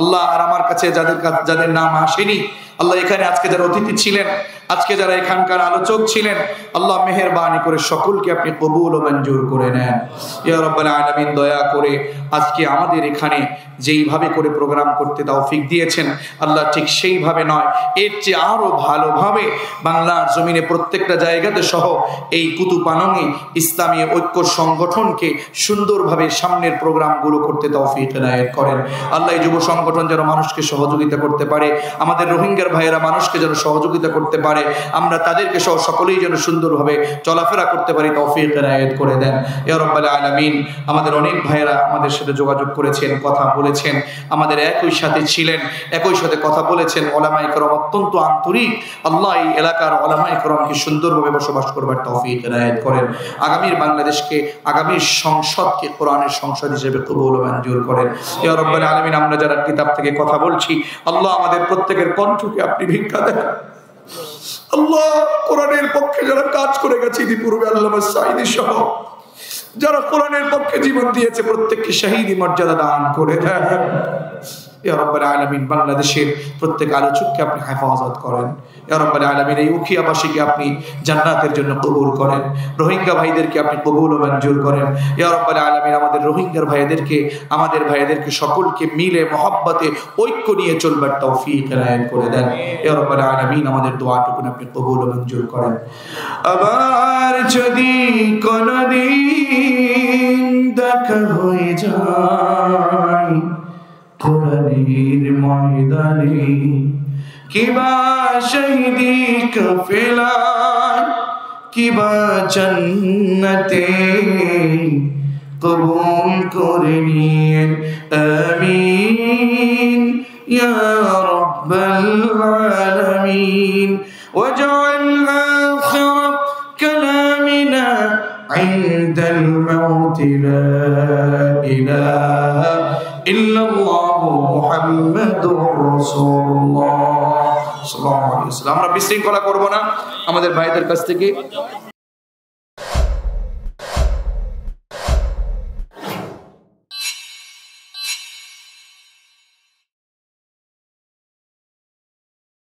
আল্লাহ, আর আমার কাছে যাদের নাম আসেনি আল্লাহ এখানে আজকে যারা অতিথি ছিলেন, আজকে যারা এখানকার আলোচক ছিলেন, আল্লাহ মেহেরবানি করে সকলকে আপনি কবুল ও মঞ্জুর করে নেন ইয়া রাব্বাল আলামিন। দয়া করে আজকে আমাদের এখানে যেইভাবে করে প্রোগ্রাম করতে তৌফিক দিয়েছেন আল্লাহ, ঠিক সেইভাবে নয়, এর চেয়ে আরো ভালোভাবে বাংলার জমিনে প্রত্যেকটা জায়গাতে সহ এই কুতুপানঙে ইসলামী ঐক্য সংগঠনকে সুন্দরভাবে সামনের প্রোগ্রামগুলো করতে তৌফিক এনায়েত করেন আল্লাহ। এই যুব সংগঠন যেন মানুষকে সহযোগিতা করতে পারে, আমাদের রোহিঙ্গার ভাইয়েরা মানুষকে যেন সহযোগিতা করতে পারে, আমরা তাদেরকে সহ সকলেই যেন সুন্দরভাবে চলাফেরা করতে পারি, তৌফিক এনায়েত করে দেন ইয়া রাব্বাল আলামিন। আমাদের অনেক ভাইয়েরা আমাদের সাথে যোগাযোগ করেছেন, কথা বলেছেন, আমাদের একই সাথে ছিলেন, একই সাথে কথা বলেছেন। ওলামায়ে কেরাম অত্যন্ত আন্তরিক, আল্লাহ এই এলাকার ওলামায়ে কেরামকে সুন্দরভাবে বসবাস করবার তৌফিক এনায়েত করেন। আগামীর বাংলাদেশকে, আগামীর সংসদকে কোরআনের সংসদ হিসেবে কবুল ও মঞ্জুর করেন ইয়া রাব্বাল আলামিন। আমরা যারা কিতাব থেকে কথা বলছি আল্লাহ আমাদের প্রত্যেকের কণ্ঠকে আপনি ভিক্ষা দেন আল্লাহ। কোরআনের পক্ষে যারা কাজ করে গেছে ইতিপূর্বে আল্লামা সাঈদী সহ যারা কোরআনের পক্ষে জীবন দিয়েছে প্রত্যেককে শহীদি মর্যাদা দান করে দেন ইয়া রাব্বাল আলামিন। বাংলাদেশের প্রত্যেক আলোচককে আপনি হেফাজত করেন ইয়া রাব্বাল আলামিন। এই উখিয়াবাসীকে আপনি জান্নাতের জন্য কবুল করেন, রোহিঙ্গা ভাইদেরকে আপনি কবুল ও মঞ্জুর করেন ইয়া রাব্বাল আলামিন। আমাদের রোহিঙ্গার ভাইদেরকে, আমাদের ভাইদেরকে সকলকে মিলে মহব্বতে ঐক্য নিয়ে চলবার তৌফিক এনায়েত করে দেন ইয়া রাব্বাল আলামিন। আমাদের দোয়াটুকু আপনি কবুল ও মঞ্জুর করেন। আবার যদি কোনদিন দেখা হয়ে যায় কোরআনের ময়দানে, কিবা শহীদি কাফেলায়, কিবা জান্নাতে কবুল করে নিয়েন আমিন ইয়া রাব্বাল আলামিন। ওয়াজআল আখিরা কালামিনা عند الموت لا إله إلا الله محمد رسول الله صلى الله عليه وسلم। আমরা বিশৃঙ্খলা করব না, আমাদের ভাইদের কাছ থেকে